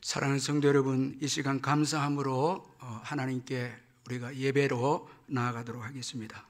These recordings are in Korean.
사랑하는 성도 여러분, 이 시간 감사함으로 하나님께 우리가 예배로 나아가도록 하겠습니다.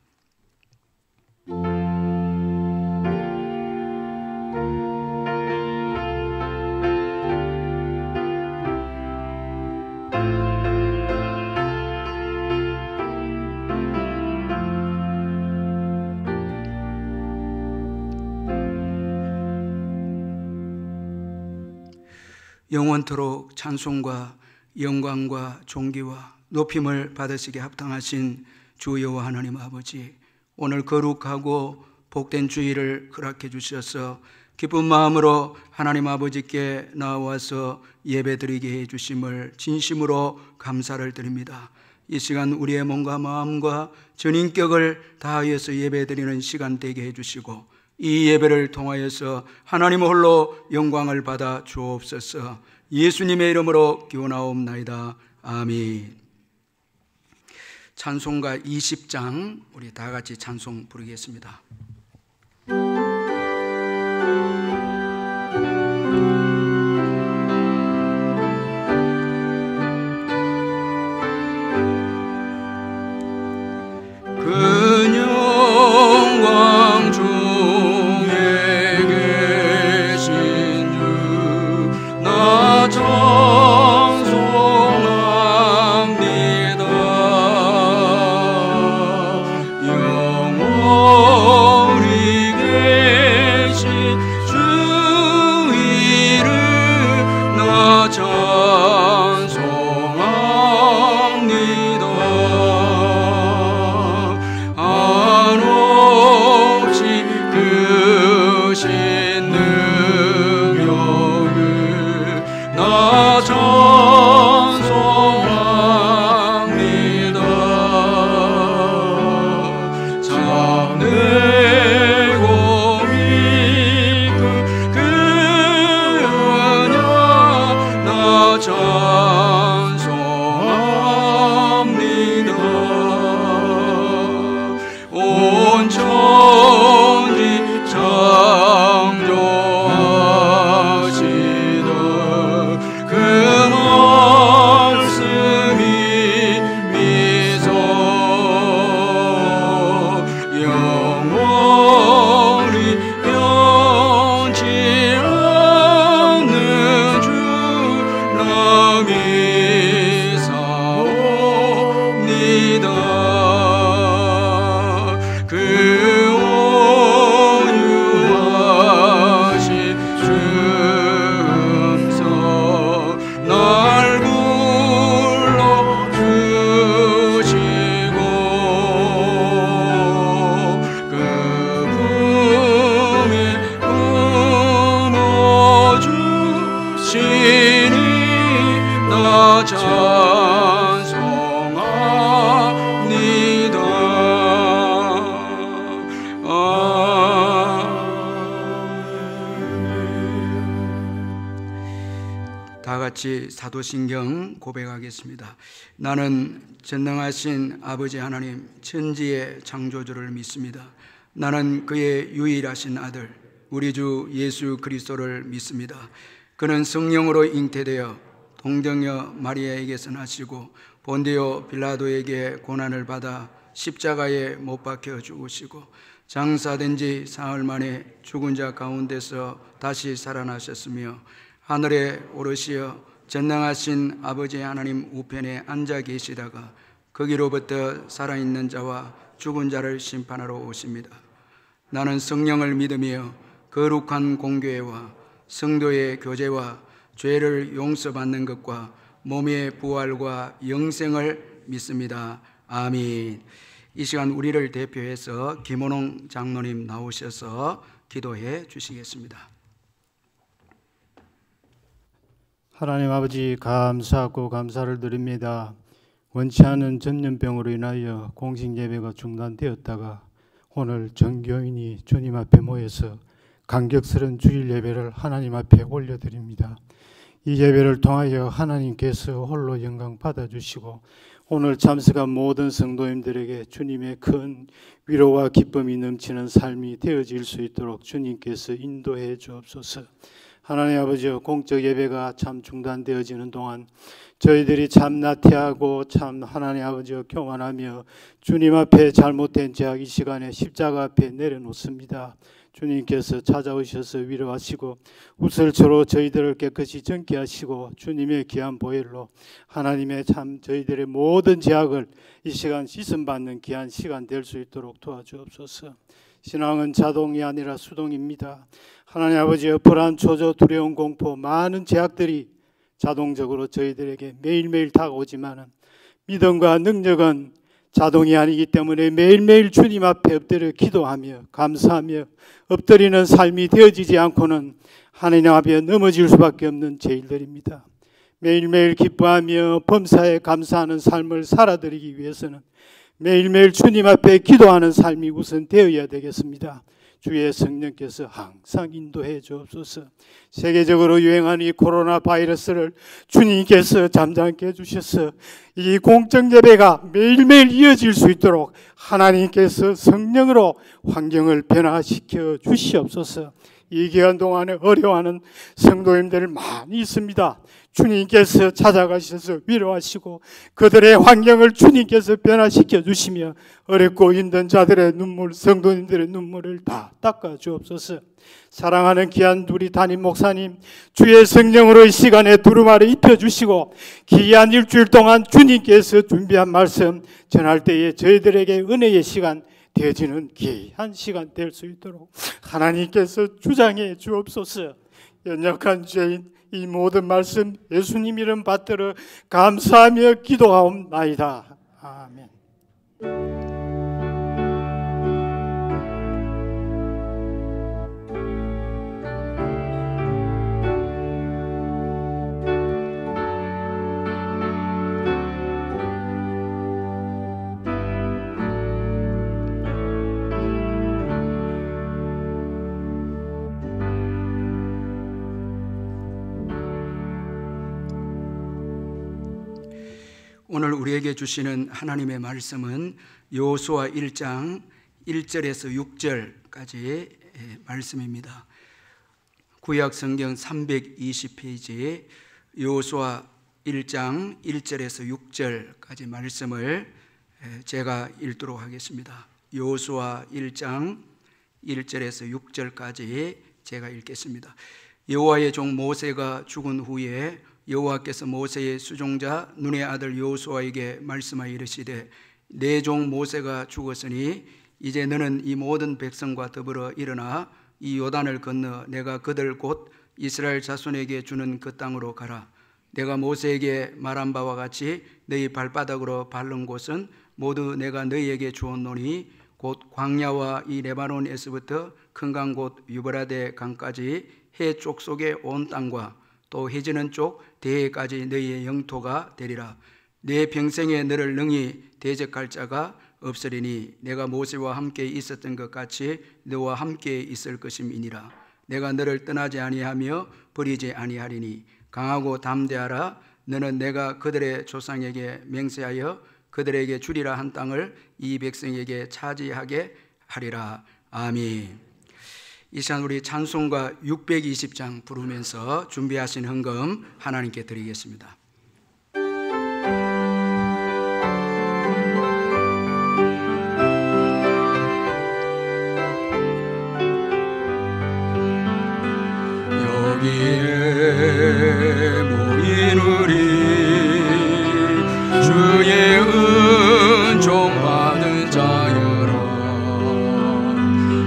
영원토록 찬송과 영광과 존귀와 높임을 받으시기에 합당하신 주 여호와 하나님 아버지, 오늘 거룩하고 복된 주일을 허락해 주셔서 기쁜 마음으로 하나님 아버지께 나와서 예배드리게 해주심을 진심으로 감사를 드립니다. 이 시간 우리의 몸과 마음과 전인격을 다하여서 예배드리는 시간 되게 해주시고, 이 예배를 통하여서 하나님 홀로 영광을 받아 주옵소서. 예수님의 이름으로 기원하옵나이다. 아멘. 찬송가 20장 우리 다 같이 찬송 부르겠습니다. 사도신경 고백하겠습니다. 나는 전능하신 아버지 하나님 천지의 창조주를 믿습니다. 나는 그의 유일하신 아들 우리 주 예수 그리스도를 믿습니다. 그는 성령으로 잉태되어 동정녀 마리아에게서 나시고 본디오 빌라도에게 고난을 받아 십자가에 못 박혀 죽으시고 장사된 지 사흘 만에 죽은 자 가운데서 다시 살아나셨으며 하늘에 오르시어 전능하신 아버지 하나님 우편에 앉아 계시다가 거기로부터 살아있는 자와 죽은 자를 심판하러 오십니다. 나는 성령을 믿으며 거룩한 공교회와 성도의 교제와 죄를 용서받는 것과 몸의 부활과 영생을 믿습니다. 아멘. 이 시간 우리를 대표해서 김원홍 장로님 나오셔서 기도해 주시겠습니다. 하나님 아버지, 감사하고 감사를 드립니다. 원치 않은 전염병으로 인하여 공식 예배가 중단되었다가 오늘 전교인이 주님 앞에 모여서 감격스러운 주일 예배를 하나님 앞에 올려드립니다. 이 예배를 통하여 하나님께서 홀로 영광 받아주시고 오늘 참석한 모든 성도님들에게 주님의 큰 위로와 기쁨이 넘치는 삶이 되어질 수 있도록 주님께서 인도해 주옵소서. 하나님 아버지여, 공적 예배가 참 중단되어지는 동안 저희들이 참 나태하고 참 하나님 아버지여 교만하며 주님 앞에 잘못된 죄악 이 시간에 십자가 앞에 내려놓습니다. 주님께서 찾아오셔서 위로하시고 우슬초로 저희들을 깨끗이 정케 하시고 주님의 귀한 보혈로 하나님의 참 저희들의 모든 죄악을 이 시간 씻음받는 귀한 시간 될 수 있도록 도와주옵소서. 신앙은 자동이 아니라 수동입니다. 하나님 아버지의 불안, 초조, 두려움, 공포, 많은 죄악들이 자동적으로 저희들에게 매일매일 다가오지만 믿음과 능력은 자동이 아니기 때문에 매일매일 주님 앞에 엎드려 기도하며 감사하며 엎드리는 삶이 되어지지 않고는 하나님 앞에 넘어질 수밖에 없는 죄인들입니다. 매일매일 기뻐하며 범사에 감사하는 삶을 살아드리기 위해서는 매일매일 주님 앞에 기도하는 삶이 우선 되어야 되겠습니다. 주의 성령께서 항상 인도해 주옵소서. 세계적으로 유행하는 이 코로나 바이러스를 주님께서 잠잠케 해주셔서 이 공적 예배가 매일매일 이어질 수 있도록 하나님께서 성령으로 환경을 변화시켜 주시옵소서. 이 기간 동안에 어려워하는 성도님들 많이 있습니다. 주님께서 찾아가셔서 위로하시고 그들의 환경을 주님께서 변화시켜 주시며 어렵고 힘든 자들의 눈물, 성도님들의 눈물을 다 닦아 주옵소서. 사랑하는 귀한 우리 담임 목사님, 주의 성령으로 이 시간에 두루마리 입혀주시고 귀한 일주일 동안 주님께서 준비한 말씀 전할 때에 저희들에게 은혜의 시간 되어지는 귀한 시간 될 수 있도록 하나님께서 주장해 주옵소서. 연약한 죄인 이 모든 말씀 예수님 이름 받들어 감사하며 기도하옵나이다. 아멘. 오늘 우리에게 주시는 하나님의 말씀은 여호수아 1장 1절에서 6절까지 말씀입니다. 구약 성경 320페이지 여호수아 1장 1절에서 6절까지 말씀을 제가 읽도록 하겠습니다. 여호수아 1장 1절에서 6절까지 제가 읽겠습니다. 여호와의 종 모세가 죽은 후에 여호와께서 모세의 수종자 눈의 아들 여호수아에게 말씀하여 이르시되 내 종 모세가 죽었으니 이제 너는 이 모든 백성과 더불어 일어나 이 요단을 건너 내가 그들 곧 이스라엘 자손에게 주는 그 땅으로 가라. 내가 모세에게 말한 바와 같이 너희 발바닥으로 밟는 곳은 모두 내가 너희에게 주었노니 곧 광야와 이 레바논에서부터 큰 강 곧 유브라데 강까지 해 쪽 속의 온 땅과 또 해지는 쪽 대해까지 너희의 영토가 되리라. 내 평생에 너를 능히 대적할 자가 없으리니 내가 모세와 함께 있었던 것 같이 너와 함께 있을 것임이니라. 내가 너를 떠나지 아니하며 버리지 아니하리니 강하고 담대하라. 너는 내가 그들의 조상에게 맹세하여 그들에게 주리라 한 땅을 이 백성에게 차지하게 하리라. 아멘. 이 시간 우리 찬송가 620장 부르면서 준비하신 헌금 하나님께 드리겠습니다. 여기에 모인 우리 주의 은총 받은 자여라.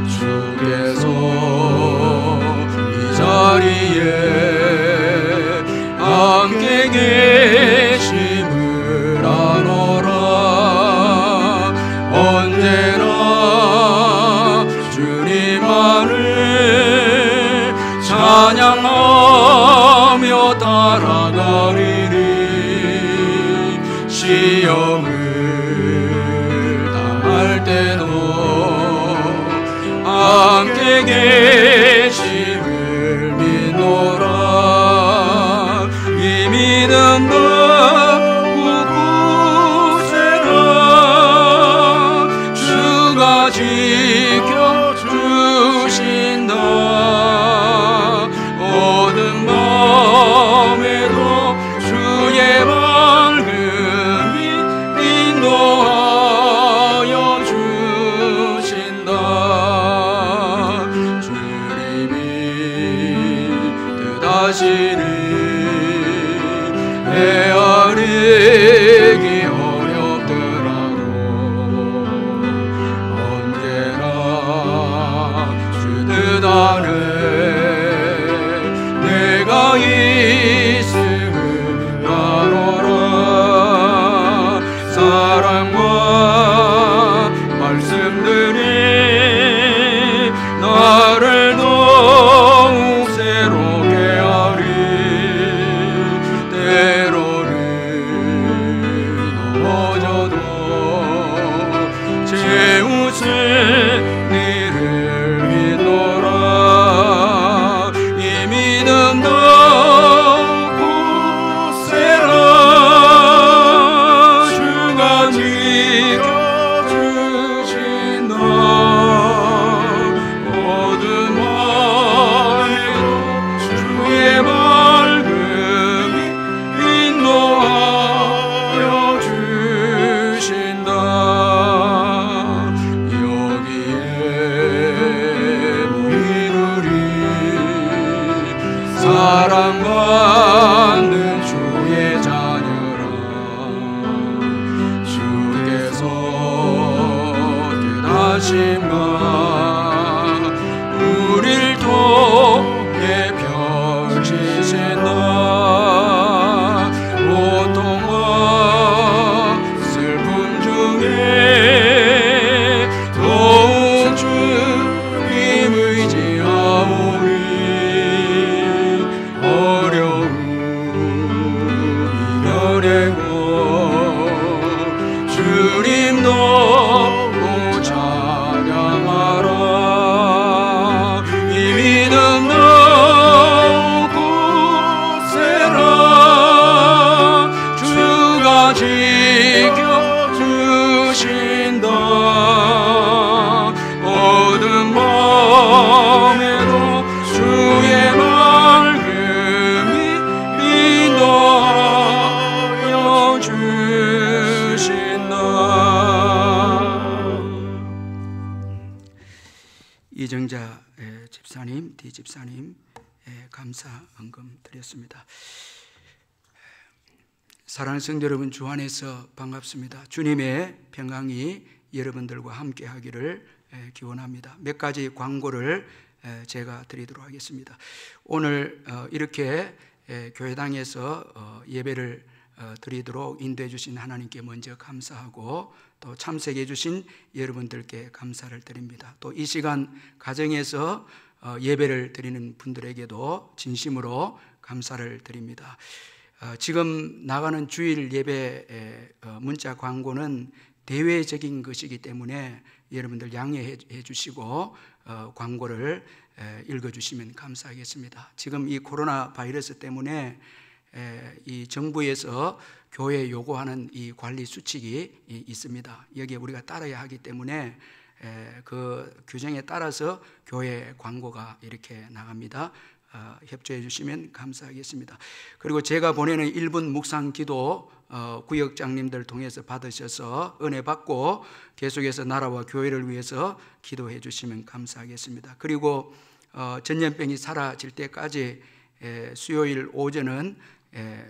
주께서 이 자리에 함께 계심을 아노라. 언제나 주님만을 찬양하며 따라가리니 시험을 당할 때도 함께 계심을 믿노라. 이 믿음 하시니 헤아리기 어렵더라도 언제나 주 뜻 안에 내가 있음을 알아라. 사랑과 말씀들이 나를 더욱 새롭게 하리. 때로는 넘어져도 제 웃을 니를 믿노라. 이 믿음 더욱 굳세라. 주가 지켜주신다. 어둠 안에도 주의 밝음이 인도하여 주신다. 여기에 모인 우리 사랑받는 주의 자녀라. 주께서 뜻하심과 우릴 통해 펼치신다. 고통과 슬픔 중에 더욱 주님 의지하오니 어려움 이겨내고 주님도 찬양하라. 이 믿음 더욱 굳세라. 주가 지켜주신다. 어둠 밤에도 주의 밝음이 인도하여 주신다. 이정자 집사님, D 집사님 감사 헌금 드렸습니다. 사랑하는 성도 여러분, 주 안에서 반갑습니다. 주님의 평강이 여러분들과 함께 하기를 기원합니다. 몇 가지 광고를 제가 드리도록 하겠습니다. 오늘 이렇게 교회당에서 예배를 드리도록 인도해 주신 하나님께 먼저 감사하고 또 참석해 주신 여러분들께 감사를 드립니다. 또 이 시간 가정에서 예배를 드리는 분들에게도 진심으로 감사를 드립니다. 지금 나가는 주일 예배 문자 광고는 대외적인 것이기 때문에 여러분들 양해해 주시고 광고를 읽어주시면 감사하겠습니다. 지금 이 코로나 바이러스 때문에 이 정부에서 교회에 요구하는 이 관리 수칙이 있습니다. 여기에 우리가 따라야 하기 때문에 그 규정에 따라서 교회 광고가 이렇게 나갑니다. 협조해 주시면 감사하겠습니다. 그리고 제가 보내는 1분 묵상 기도 구역장님들 통해서 받으셔서 은혜 받고 계속해서 나라와 교회를 위해서 기도해 주시면 감사하겠습니다. 그리고 전염병이 사라질 때까지 수요일 오전은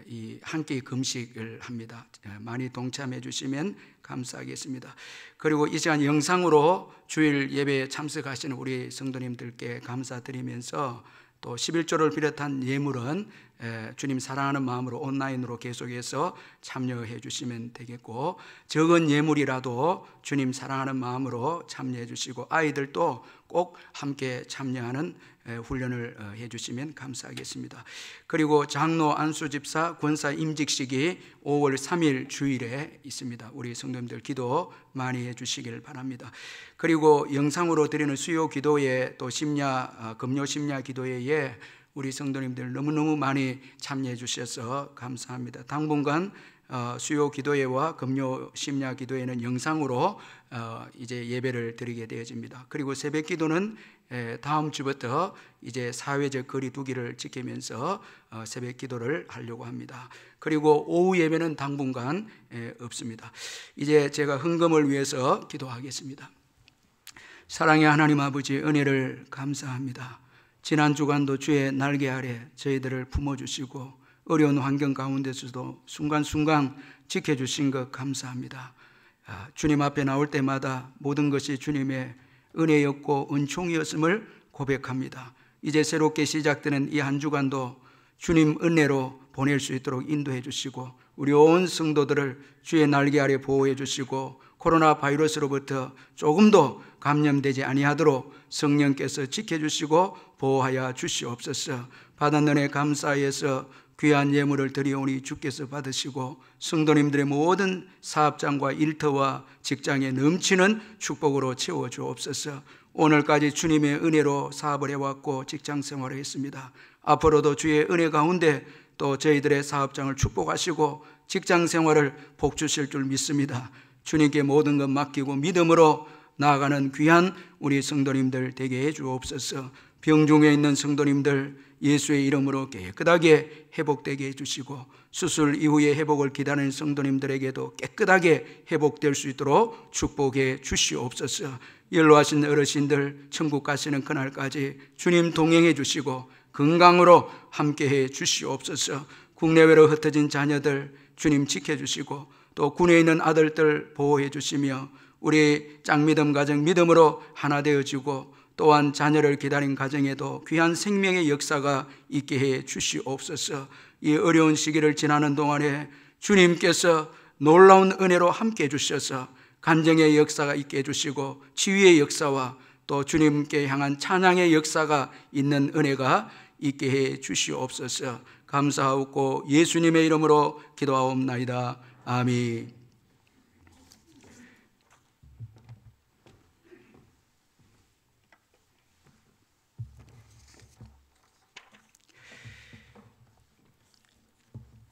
이 한 끼 금식을 합니다. 많이 동참해 주시면 감사하겠습니다. 그리고 이 시간 영상으로 주일 예배에 참석하시는 우리 성도님들께 감사드리면서 또 11조를 비롯한 예물은 주님 사랑하는 마음으로 온라인으로 계속해서 참여해 주시면 되겠고, 적은 예물이라도 주님 사랑하는 마음으로 참여해 주시고 아이들도 꼭 함께 참여하는 훈련을 해 주시면 감사하겠습니다. 그리고 장로 안수집사 권사 임직식이 5월 3일 주일에 있습니다. 우리 성도님들 기도 많이 해 주시길 바랍니다. 그리고 영상으로 드리는 수요 기도회 또 심야 금요 심야 기도회에 우리 성도님들 너무너무 많이 참여해 주셔서 감사합니다. 당분간 수요 기도회와 금요 심야 기도회는 영상으로 이제 예배를 드리게 되어집니다. 그리고 새벽 기도는 다음 주부터 이제 사회적 거리 두기를 지키면서 새벽 기도를 하려고 합니다. 그리고 오후 예배는 당분간 없습니다. 이제 제가 헌금을 위해서 기도하겠습니다. 사랑의 하나님 아버지, 은혜를 감사합니다. 지난 주간도 주의 날개 아래 저희들을 품어주시고 어려운 환경 가운데서도 순간순간 지켜주신 것 감사합니다. 주님 앞에 나올 때마다 모든 것이 주님의 은혜였고 은총이었음을 고백합니다. 이제 새롭게 시작되는 이 한 주간도 주님 은혜로 보낼 수 있도록 인도해 주시고 우리 온 성도들을 주의 날개 아래 보호해 주시고 코로나 바이러스로부터 조금도 감염되지 아니하도록 성령께서 지켜주시고 보호하여 주시옵소서. 받은 은혜 감사해서 귀한 예물을 드리오니 주께서 받으시고 성도님들의 모든 사업장과 일터와 직장에 넘치는 축복으로 채워주옵소서. 오늘까지 주님의 은혜로 사업을 해왔고 직장 생활을 했습니다. 앞으로도 주의 은혜 가운데 또 저희들의 사업장을 축복하시고 직장 생활을 복 주실 줄 믿습니다. 주님께 모든 것 맡기고 믿음으로 나아가는 귀한 우리 성도님들 되게 해 주옵소서. 병중에 있는 성도님들 예수의 이름으로 깨끗하게 회복되게 해주시고 수술 이후에 회복을 기다리는 성도님들에게도 깨끗하게 회복될 수 있도록 축복해 주시옵소서. 연로하신 어르신들 천국 가시는 그날까지 주님 동행해 주시고 건강으로 함께해 주시옵소서. 국내외로 흩어진 자녀들 주님 지켜주시고 또 군에 있는 아들들 보호해 주시며 우리 짝믿음 가정 믿음으로 하나 되어지고 또한 자녀를 기다린 가정에도 귀한 생명의 역사가 있게 해 주시옵소서. 이 어려운 시기를 지나는 동안에 주님께서 놀라운 은혜로 함께 해 주셔서 간증의 역사가 있게 해주시고 치유의 역사와 또 주님께 향한 찬양의 역사가 있는 은혜가 있게 해 주시옵소서. 감사하고 예수님의 이름으로 기도하옵나이다. 아멘.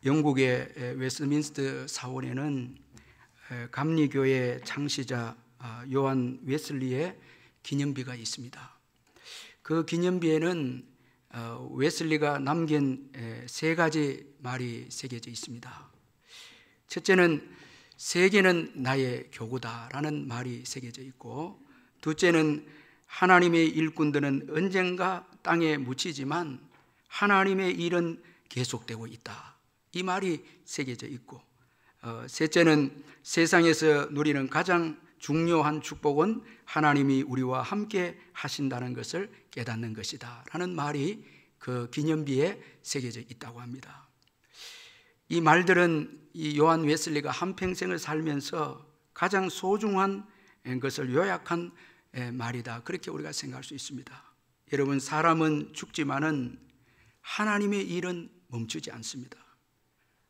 영국의 웨스트민스터 사원에는 감리교회 창시자 요한 웨슬리의 기념비가 있습니다. 그 기념비에는 웨슬리가 남긴 세 가지 말이 새겨져 있습니다. 첫째는 세계는 나의 교구다라는 말이 새겨져 있고, 둘째는 하나님의 일꾼들은 언젠가 땅에 묻히지만 하나님의 일은 계속되고 있다, 이 말이 새겨져 있고, 셋째는 세상에서 누리는 가장 중요한 축복은 하나님이 우리와 함께 하신다는 것을 깨닫는 것이다 라는 말이 그 기념비에 새겨져 있다고 합니다. 이 말들은 이 요한 웨슬리가 한평생을 살면서 가장 소중한 것을 요약한 말이다, 그렇게 우리가 생각할 수 있습니다. 여러분, 사람은 죽지만은 하나님의 일은 멈추지 않습니다.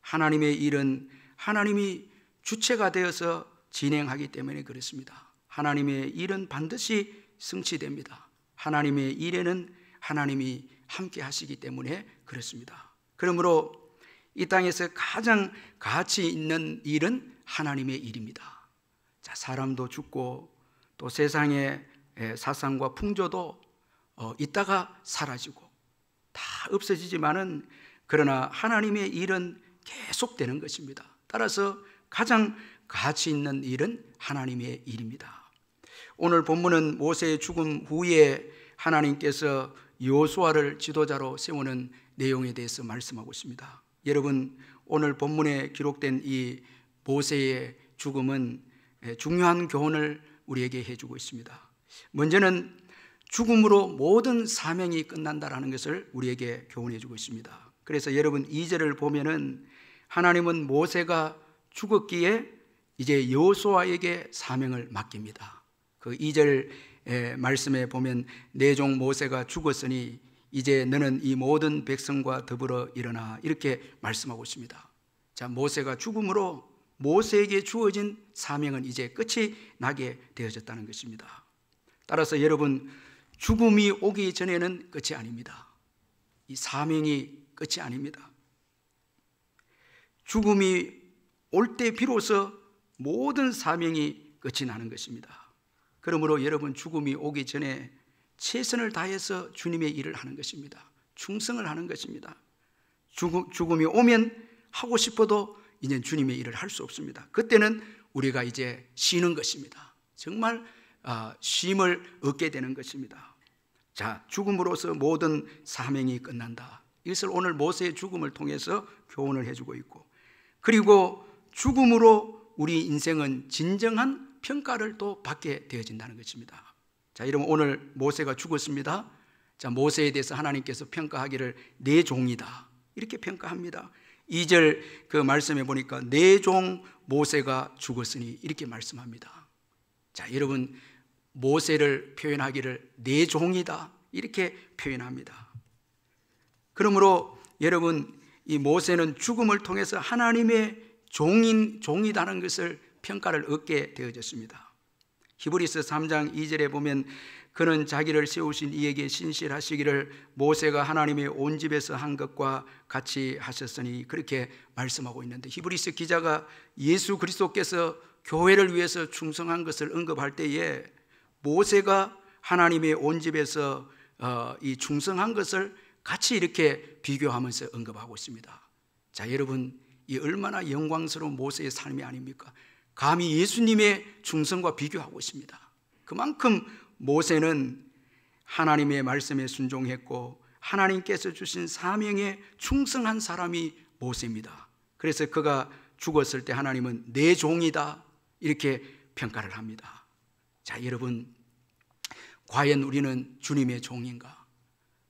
하나님의 일은 하나님이 주체가 되어서 진행하기 때문에 그렇습니다. 하나님의 일은 반드시 성취됩니다. 하나님의 일에는 하나님이 함께 하시기 때문에 그렇습니다. 그러므로 이 땅에서 가장 가치 있는 일은 하나님의 일입니다. 자, 사람도 죽고 또 세상의 사상과 풍조도 있다가 사라지고 다 없어지지만은 그러나 하나님의 일은 계속되는 것입니다. 따라서 가장 가치 있는 일은 하나님의 일입니다. 오늘 본문은 모세의 죽음 후에 하나님께서 여호수아를 지도자로 세우는 내용에 대해서 말씀하고 있습니다. 여러분, 오늘 본문에 기록된 이 모세의 죽음은 중요한 교훈을 우리에게 해주고 있습니다. 먼저는 죽음으로 모든 사명이 끝난다라는 것을 우리에게 교훈해주고 있습니다. 그래서 여러분, 2절을 보면은 하나님은 모세가 죽었기에 이제 여호수아에게 사명을 맡깁니다. 그 2절 말씀에 보면 내 종 모세가 죽었으니 이제 너는 이 모든 백성과 더불어 일어나, 이렇게 말씀하고 있습니다. 자, 모세가 죽음으로 모세에게 주어진 사명은 이제 끝이 나게 되어졌다는 것입니다. 따라서 여러분, 죽음이 오기 전에는 끝이 아닙니다. 이 사명이 끝이 아닙니다. 죽음이 올 때 비로소 모든 사명이 끝이 나는 것입니다. 그러므로 여러분, 죽음이 오기 전에 최선을 다해서 주님의 일을 하는 것입니다. 충성을 하는 것입니다. 죽음이 오면 하고 싶어도 이제 주님의 일을 할 수 없습니다. 그때는 우리가 이제 쉬는 것입니다. 정말 쉼을 얻게 되는 것입니다. 자, 죽음으로써 모든 사명이 끝난다. 이것을 오늘 모세의 죽음을 통해서 교훈을 해주고 있고, 그리고 죽음으로 우리 인생은 진정한 평가를 또 받게 되어진다는 것입니다. 자, 여러분, 오늘 모세가 죽었습니다. 자, 모세에 대해서 하나님께서 평가하기를 내 종이다 이렇게 평가합니다. 2절 그 말씀에 보니까 내 종 모세가 죽었으니 이렇게 말씀합니다. 자, 여러분, 모세를 표현하기를 내 종이다 이렇게 표현합니다. 그러므로 여러분, 이 모세는 죽음을 통해서 하나님의 종이다는 것을 평가를 얻게 되어졌습니다. 히브리서 3장 2절에 보면 그는 자기를 세우신 이에게 신실하시기를 모세가 하나님의 온 집에서 한 것과 같이 하셨으니 그렇게 말씀하고 있는데, 히브리서 기자가 예수 그리스도께서 교회를 위해서 충성한 것을 언급할 때에 모세가 하나님의 온 집에서 이 충성한 것을 같이 이렇게 비교하면서 언급하고 있습니다. 자, 여러분, 이 얼마나 영광스러운 모세의 삶이 아닙니까? 감히 예수님의 충성과 비교하고 있습니다. 그만큼 모세는 하나님의 말씀에 순종했고 하나님께서 주신 사명에 충성한 사람이 모세입니다. 그래서 그가 죽었을 때 하나님은 내 종이다 이렇게 평가를 합니다. 자, 여러분, 과연 우리는 주님의 종인가?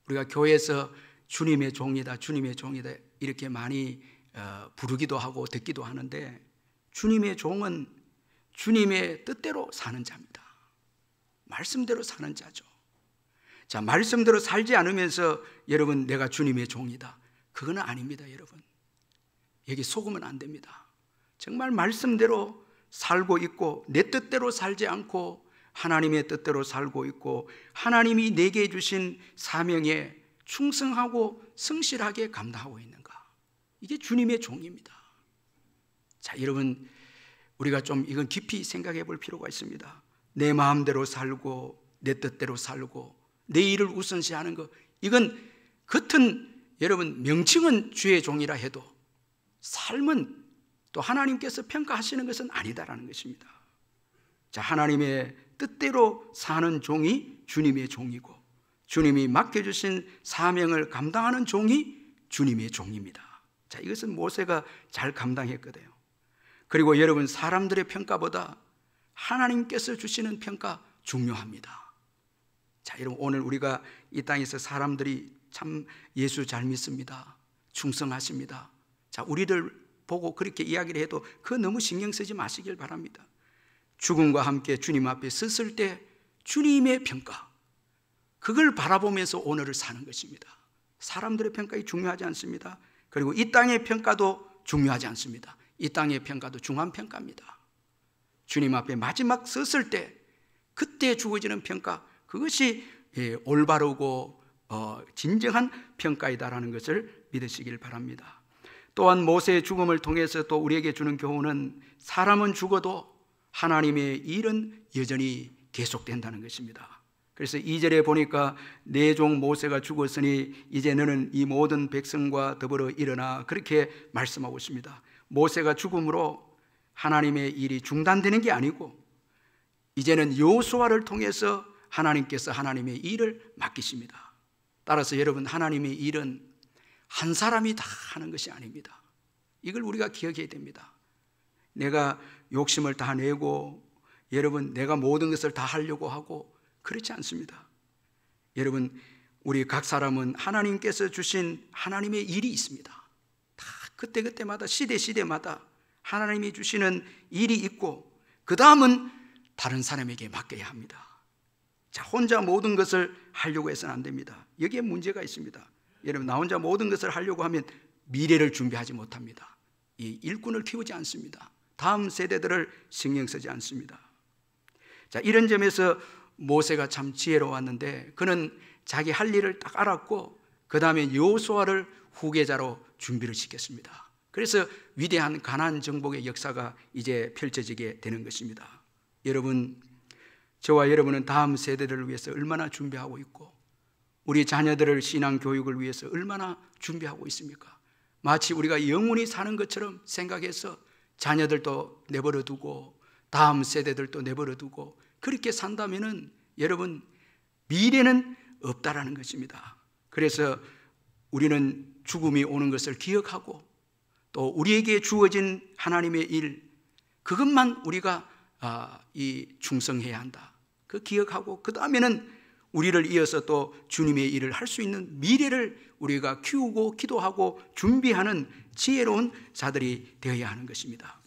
우리가 교회에서 주님의 종이다, 주님의 종이다 이렇게 많이 부르기도 하고 듣기도 하는데, 주님의 종은 주님의 뜻대로 사는 자입니다. 말씀대로 사는 자죠. 자, 말씀대로 살지 않으면서 여러분 내가 주님의 종이다, 그거는 아닙니다. 여러분, 여기 속으면 안 됩니다. 정말 말씀대로 살고 있고 내 뜻대로 살지 않고 하나님의 뜻대로 살고 있고 하나님이 내게 주신 사명에 충성하고 성실하게 감당하고 있는가, 이게 주님의 종입니다. 자, 여러분, 우리가 좀 이건 깊이 생각해 볼 필요가 있습니다. 내 마음대로 살고 내 뜻대로 살고 내 일을 우선시하는 것, 이건 겉은 여러분 명칭은 주의 종이라 해도 삶은 또 하나님께서 평가하시는 것은 아니다라는 것입니다. 자, 하나님의 뜻대로 사는 종이 주님의 종이고 주님이 맡겨주신 사명을 감당하는 종이 주님의 종입니다. 자, 이것은 모세가 잘 감당했거든요. 그리고 여러분, 사람들의 평가보다 하나님께서 주시는 평가 중요합니다. 자, 여러분, 오늘 우리가 이 땅에서 사람들이 참 예수 잘 믿습니다, 충성하십니다, 자, 우리를 보고 그렇게 이야기를 해도 그거 너무 신경 쓰지 마시길 바랍니다. 죽음과 함께 주님 앞에 섰을 때 주님의 평가, 그걸 바라보면서 오늘을 사는 것입니다. 사람들의 평가가 중요하지 않습니다. 그리고 이 땅의 평가도 중요하지 않습니다. 이 땅의 평가도 중한 평가입니다. 주님 앞에 마지막 섰을 때 그때 주어지는 평가, 그것이 올바르고 진정한 평가이다라는 것을 믿으시길 바랍니다. 또한 모세의 죽음을 통해서 또 우리에게 주는 교훈은 사람은 죽어도 하나님의 일은 여전히 계속된다는 것입니다. 그래서 2절에 보니까 내 종 모세가 죽었으니 이제 너는 이 모든 백성과 더불어 일어나, 그렇게 말씀하고 있습니다. 모세가 죽음으로 하나님의 일이 중단되는 게 아니고 이제는 여호수아를 통해서 하나님께서 하나님의 일을 맡기십니다. 따라서 여러분, 하나님의 일은 한 사람이 다 하는 것이 아닙니다. 이걸 우리가 기억해야 됩니다. 내가 욕심을 다 내고 여러분 내가 모든 것을 다 하려고 하고 그렇지 않습니다. 여러분, 우리 각 사람은 하나님께서 주신 하나님의 일이 있습니다. 다 그때그때마다 시대마다 하나님이 주시는 일이 있고 그 다음은 다른 사람에게 맡겨야 합니다. 자, 혼자 모든 것을 하려고 해서는 안 됩니다. 여기에 문제가 있습니다. 여러분, 나 혼자 모든 것을 하려고 하면 미래를 준비하지 못합니다. 이 일꾼을 키우지 않습니다. 다음 세대들을 신경 쓰지 않습니다. 자, 이런 점에서 모세가 참 지혜로웠는데 그는 자기 할 일을 딱 알았고 그 다음에 여호수아를 후계자로 준비를 시켰습니다. 그래서 위대한 가나안 정복의 역사가 이제 펼쳐지게 되는 것입니다. 여러분, 저와 여러분은 다음 세대를 위해서 얼마나 준비하고 있고 우리 자녀들을 신앙 교육을 위해서 얼마나 준비하고 있습니까? 마치 우리가 영원히 사는 것처럼 생각해서 자녀들도 내버려 두고 다음 세대들도 내버려 두고 그렇게 산다면은 여러분, 미래는 없다라는 것입니다. 그래서 우리는 죽음이 오는 것을 기억하고 또 우리에게 주어진 하나님의 일, 그것만 우리가 충성해야 한다. 그 기억하고 그 다음에는 우리를 이어서 또 주님의 일을 할 수 있는 미래를 우리가 키우고 기도하고 준비하는 지혜로운 자들이 되어야 하는 것입니다.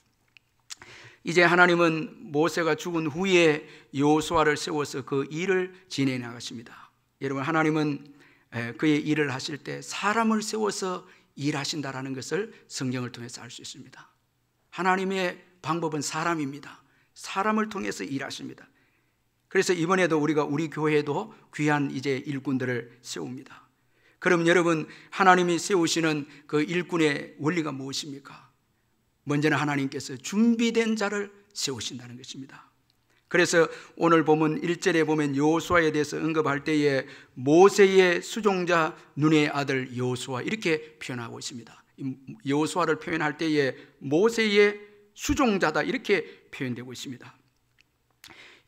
이제 하나님은 모세가 죽은 후에 여호수아를 세워서 그 일을 진행해 나가십니다. 여러분, 하나님은 그의 일을 하실 때 사람을 세워서 일하신다라는 것을 성경을 통해서 알 수 있습니다. 하나님의 방법은 사람입니다. 사람을 통해서 일하십니다. 그래서 이번에도 우리가 우리 교회에도 귀한 이제 일꾼들을 세웁니다. 그럼 여러분, 하나님이 세우시는 그 일꾼의 원리가 무엇입니까? 먼저는 하나님께서 준비된 자를 세우신다는 것입니다. 그래서 오늘 보면 1절에 보면 여호수아에 대해서 언급할 때에 모세의 수종자 눈의 아들 여호수아 이렇게 표현하고 있습니다. 여호수아를 표현할 때에 모세의 수종자다 이렇게 표현되고 있습니다.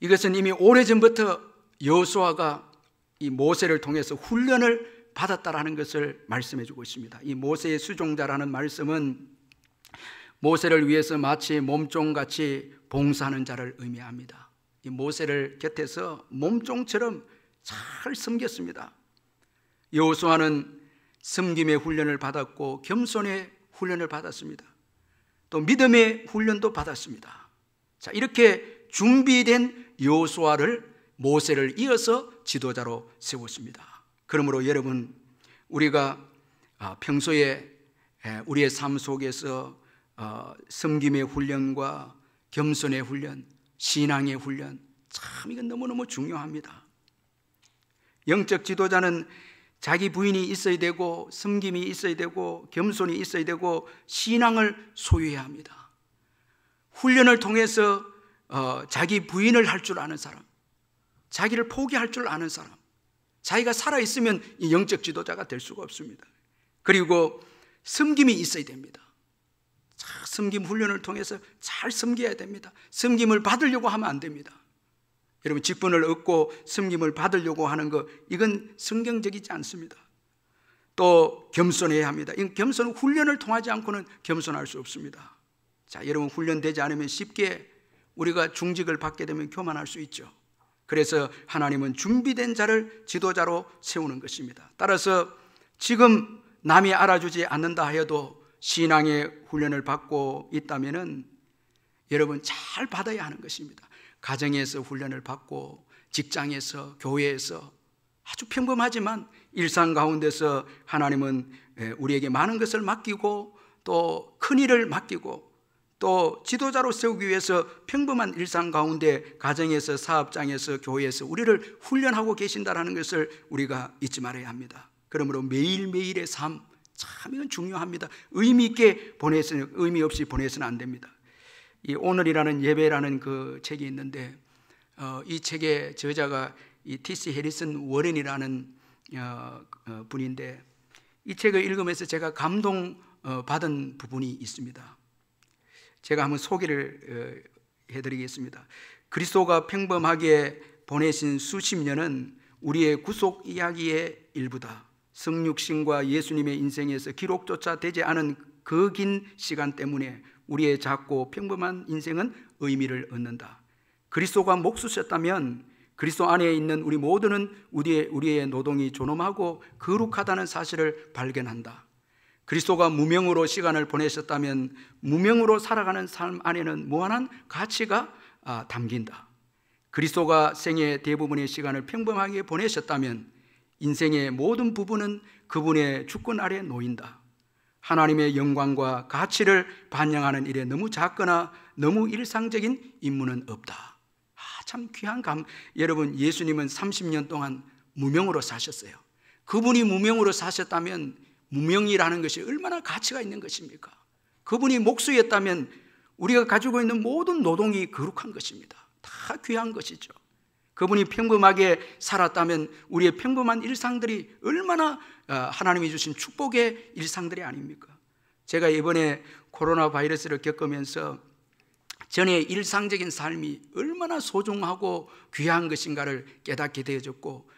이것은 이미 오래전부터 여호수아가 이 모세를 통해서 훈련을 받았다라는 것을 말씀해 주고 있습니다. 이 모세의 수종자라는 말씀은 모세를 위해서 마치 몸종같이 봉사하는 자를 의미합니다. 이 모세를 곁에서 몸종처럼 잘 섬겼습니다. 여호수아는 섬김의 훈련을 받았고 겸손의 훈련을 받았습니다. 또 믿음의 훈련도 받았습니다. 자, 이렇게 준비된 여호수아를 모세를 이어서 지도자로 세웠습니다. 그러므로 여러분, 우리가 평소에 우리의 삶 속에서 섬김의 훈련과 겸손의 훈련, 신앙의 훈련, 참 이건 너무너무 중요합니다. 영적 지도자는 자기 부인이 있어야 되고 섬김이 있어야 되고 겸손이 있어야 되고 신앙을 소유해야 합니다. 훈련을 통해서 자기 부인을 할 줄 아는 사람, 자기를 포기할 줄 아는 사람, 자기가 살아있으면 이 영적 지도자가 될 수가 없습니다. 그리고 섬김이 있어야 됩니다. 섬김 훈련을 통해서 잘 섬겨야 됩니다. 섬김을 받으려고 하면 안 됩니다. 여러분, 직분을 얻고 섬김을 받으려고 하는 것, 이건 성경적이지 않습니다. 또 겸손해야 합니다. 이 겸손은 훈련을 통하지 않고는 겸손할 수 없습니다. 자, 여러분, 훈련되지 않으면 쉽게 우리가 중직을 받게 되면 교만할 수 있죠. 그래서 하나님은 준비된 자를 지도자로 세우는 것입니다. 따라서 지금 남이 알아주지 않는다 하여도 신앙의 훈련을 받고 있다면은 여러분 잘 받아야 하는 것입니다. 가정에서 훈련을 받고 직장에서 교회에서 아주 평범하지만 일상 가운데서 하나님은 우리에게 많은 것을 맡기고 또 큰 일을 맡기고 또 지도자로 세우기 위해서 평범한 일상 가운데 가정에서 사업장에서 교회에서 우리를 훈련하고 계신다는 것을 우리가 잊지 말아야 합니다. 그러므로 매일매일의 삶, 참 이건 중요합니다. 의미 있게 보내서는, 의미 없이 보내서는 안 됩니다. 이 오늘이라는 예배라는 그 책이 있는데 이 책의 저자가 이 T.C. 해리슨 워렌이라는 분인데 이 책을 읽으면서 제가 감동받은 부분이 있습니다. 제가 한번 소개를 해드리겠습니다. 그리스도가 평범하게 보내신 수십 년은 우리의 구속 이야기의 일부다. 성육신과 예수님의 인생에서 기록조차 되지 않은 그 긴 시간 때문에 우리의 작고 평범한 인생은 의미를 얻는다. 그리스도가 목수셨다면 그리스도 안에 있는 우리 모두는 우리의 노동이 존엄하고 거룩하다는 사실을 발견한다. 그리스도가 무명으로 시간을 보내셨다면 무명으로 살아가는 삶 안에는 무한한 가치가 담긴다. 그리스도가 생애 대부분의 시간을 평범하게 보내셨다면 인생의 모든 부분은 그분의 주권 아래 놓인다. 하나님의 영광과 가치를 반영하는 일에 너무 작거나 너무 일상적인 임무는 없다. 참 귀한 여러분, 예수님은 30년 동안 무명으로 사셨어요. 그분이 무명으로 사셨다면 무명이라는 것이 얼마나 가치가 있는 것입니까? 그분이 목수였다면 우리가 가지고 있는 모든 노동이 거룩한 것입니다. 다 귀한 것이죠. 그분이 평범하게 살았다면 우리의 평범한 일상들이 얼마나 하나님이 주신 축복의 일상들이 아닙니까? 제가 이번에 코로나 바이러스를 겪으면서 전의 일상적인 삶이 얼마나 소중하고 귀한 것인가를 깨닫게 되어졌고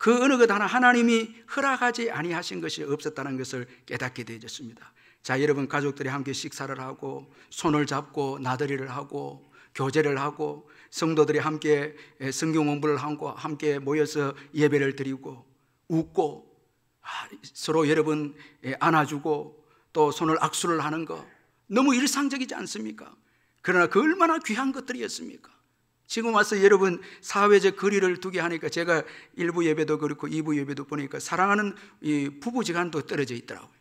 그 어느 것 하나 하나님이 허락하지 아니하신 것이 없었다는 것을 깨닫게 되어졌습니다. 자, 여러분 가족들이 함께 식사를 하고 손을 잡고 나들이를 하고 교제를 하고 성도들이 함께 성경 공부를 하고 함께 모여서 예배를 드리고 웃고 서로 여러분 안아주고 또 손을 악수를 하는 거 너무 일상적이지 않습니까? 그러나 그 얼마나 귀한 것들이었습니까? 지금 와서 여러분 사회적 거리를 두게 하니까 제가 1부 예배도 그렇고 2부 예배도 보니까 사랑하는 이 부부지간도 떨어져 있더라고요.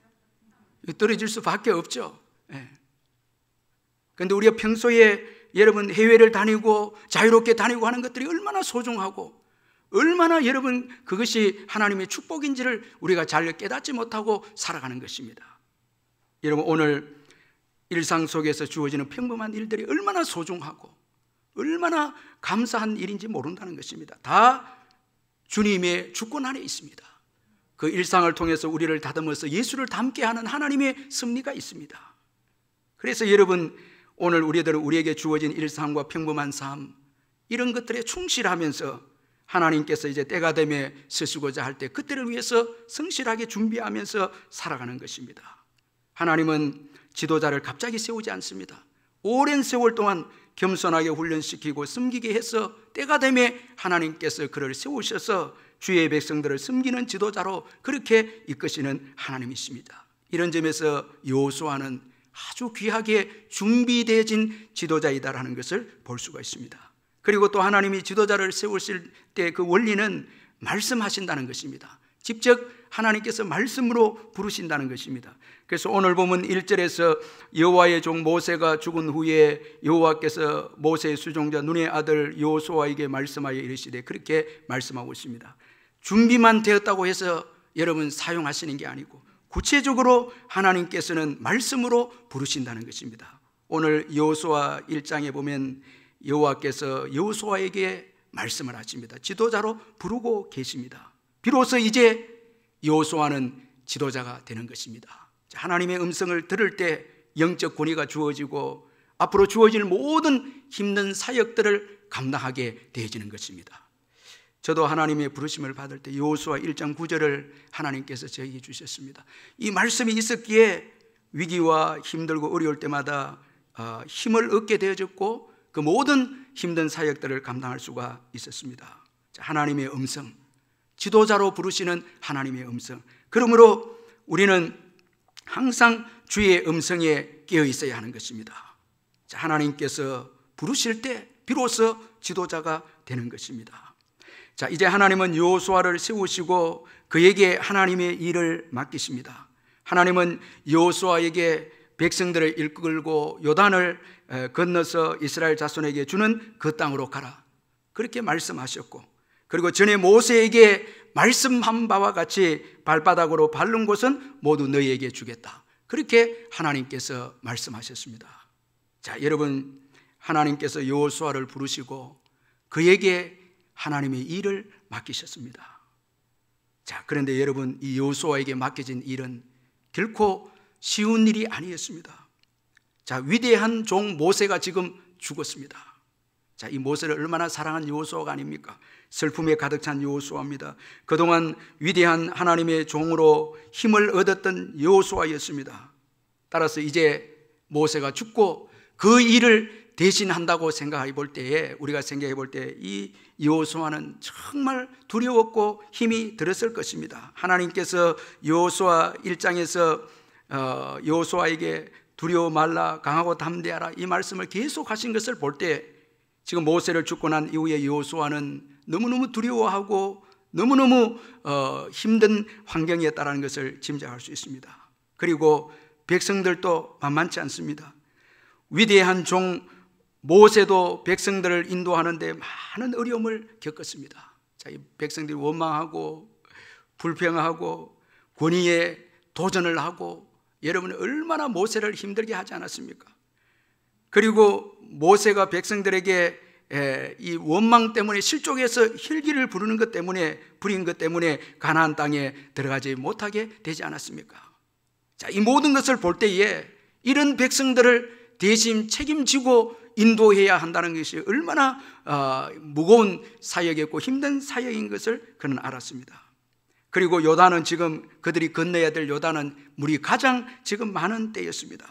떨어질 수밖에 없죠. 그런데 우리가 평소에 여러분 해외를 다니고 자유롭게 다니고 하는 것들이 얼마나 소중하고 얼마나 여러분 그것이 하나님의 축복인지를 우리가 잘 깨닫지 못하고 살아가는 것입니다. 여러분 오늘 일상 속에서 주어지는 평범한 일들이 얼마나 소중하고 얼마나 감사한 일인지 모른다는 것입니다. 다 주님의 주권 안에 있습니다. 그 일상을 통해서 우리를 다듬어서 예수를 닮게 하는 하나님의 섭리가 있습니다. 그래서 여러분 오늘 우리에게 주어진 일상과 평범한 삶 이런 것들에 충실하면서 하나님께서 이제 때가 되면 쓰시고자 할 때 그때를 위해서 성실하게 준비하면서 살아가는 것입니다. 하나님은 지도자를 갑자기 세우지 않습니다. 오랜 세월 동안 겸손하게 훈련시키고 섬기게 해서 때가 되면 하나님께서 그를 세우셔서 주의 백성들을 섬기는 지도자로 그렇게 이끄시는 하나님이십니다. 이런 점에서 여호수아는 아주 귀하게 준비되어진 지도자이다라는 것을 볼 수가 있습니다. 그리고 또 하나님이 지도자를 세우실 때 그 원리는 말씀하신다는 것입니다. 직접 하나님께서 말씀으로 부르신다는 것입니다. 그래서 오늘 보면 1절에서 여호와의 종 모세가 죽은 후에 여호와께서 모세의 수종자 눈의 아들 여호수아에게 말씀하여 이르시되 그렇게 말씀하고 있습니다. 준비만 되었다고 해서 여러분 사용하시는 게 아니고 구체적으로 하나님께서는 말씀으로 부르신다는 것입니다. 오늘 여호수아 1장에 보면 여호와께서 여호수아에게 말씀을 하십니다. 지도자로 부르고 계십니다. 비로소 이제 여호수아는 지도자가 되는 것입니다. 하나님의 음성을 들을 때 영적 권위가 주어지고 앞으로 주어질 모든 힘든 사역들을 감당하게 되어지는 것입니다. 저도 하나님의 부르심을 받을 때 여호수아 1장 9절을 하나님께서 저에게 주셨습니다. 이 말씀이 있었기에 위기와 힘들고 어려울 때마다 힘을 얻게 되어졌고 그 모든 힘든 사역들을 감당할 수가 있었습니다. 하나님의 음성, 지도자로 부르시는 하나님의 음성. 그러므로 우리는 항상 주의 음성에 깨어 있어야 하는 것입니다. 하나님께서 부르실 때 비로소 지도자가 되는 것입니다. 자, 이제 하나님은 여호수아를 세우시고 그에게 하나님의 일을 맡기십니다. 하나님은 여호수아에게 백성들을 이끌고 요단을 건너서 이스라엘 자손에게 주는 그 땅으로 가라 그렇게 말씀하셨고, 그리고 전에 모세에게 말씀한 바와 같이 발바닥으로 밟는 곳은 모두 너희에게 주겠다 그렇게 하나님께서 말씀하셨습니다. 자, 여러분 하나님께서 여호수아를 부르시고 그에게 하나님의 일을 맡기셨습니다. 자, 그런데 여러분 이 여호수아에게 맡겨진 일은 결코 쉬운 일이 아니었습니다. 자, 위대한 종 모세가 지금 죽었습니다. 자, 이 모세를 얼마나 사랑한 여호수아가 아닙니까? 슬픔에 가득 찬 여호수아입니다. 그동안 위대한 하나님의 종으로 힘을 얻었던 여호수아였습니다. 따라서 이제 모세가 죽고 그 일을 대신한다고 생각해 볼 때에 우리가 생각해 볼 때 이 여호수아는 정말 두려웠고 힘이 들었을 것입니다. 하나님께서 여호수아 1장에서 여호수아에게 두려워 말라 강하고 담대하라 이 말씀을 계속 하신 것을 볼 때 지금 모세를 죽고 난 이후에 여호수아는 너무너무 두려워하고 너무너무 힘든 환경이었다는 것을 짐작할 수 있습니다. 그리고 백성들도 만만치 않습니다. 위대한 종 모세도 백성들을 인도하는데 많은 어려움을 겪었습니다. 자, 이 백성들이 원망하고 불평하고 권위에 도전을 하고 여러분 얼마나 모세를 힘들게 하지 않았습니까? 그리고 모세가 백성들에게 이 원망 때문에 실족해서 혈기를 부리는 것 때문에 가나안 땅에 들어가지 못하게 되지 않았습니까? 자, 이 모든 것을 볼 때에 이런 백성들을 대신 책임지고 인도해야 한다는 것이 얼마나 무거운 사역이었고 힘든 사역인 것을 그는 알았습니다. 그리고 요단은 지금 그들이 건너야 될 요단은 물이 가장 지금 많은 때였습니다.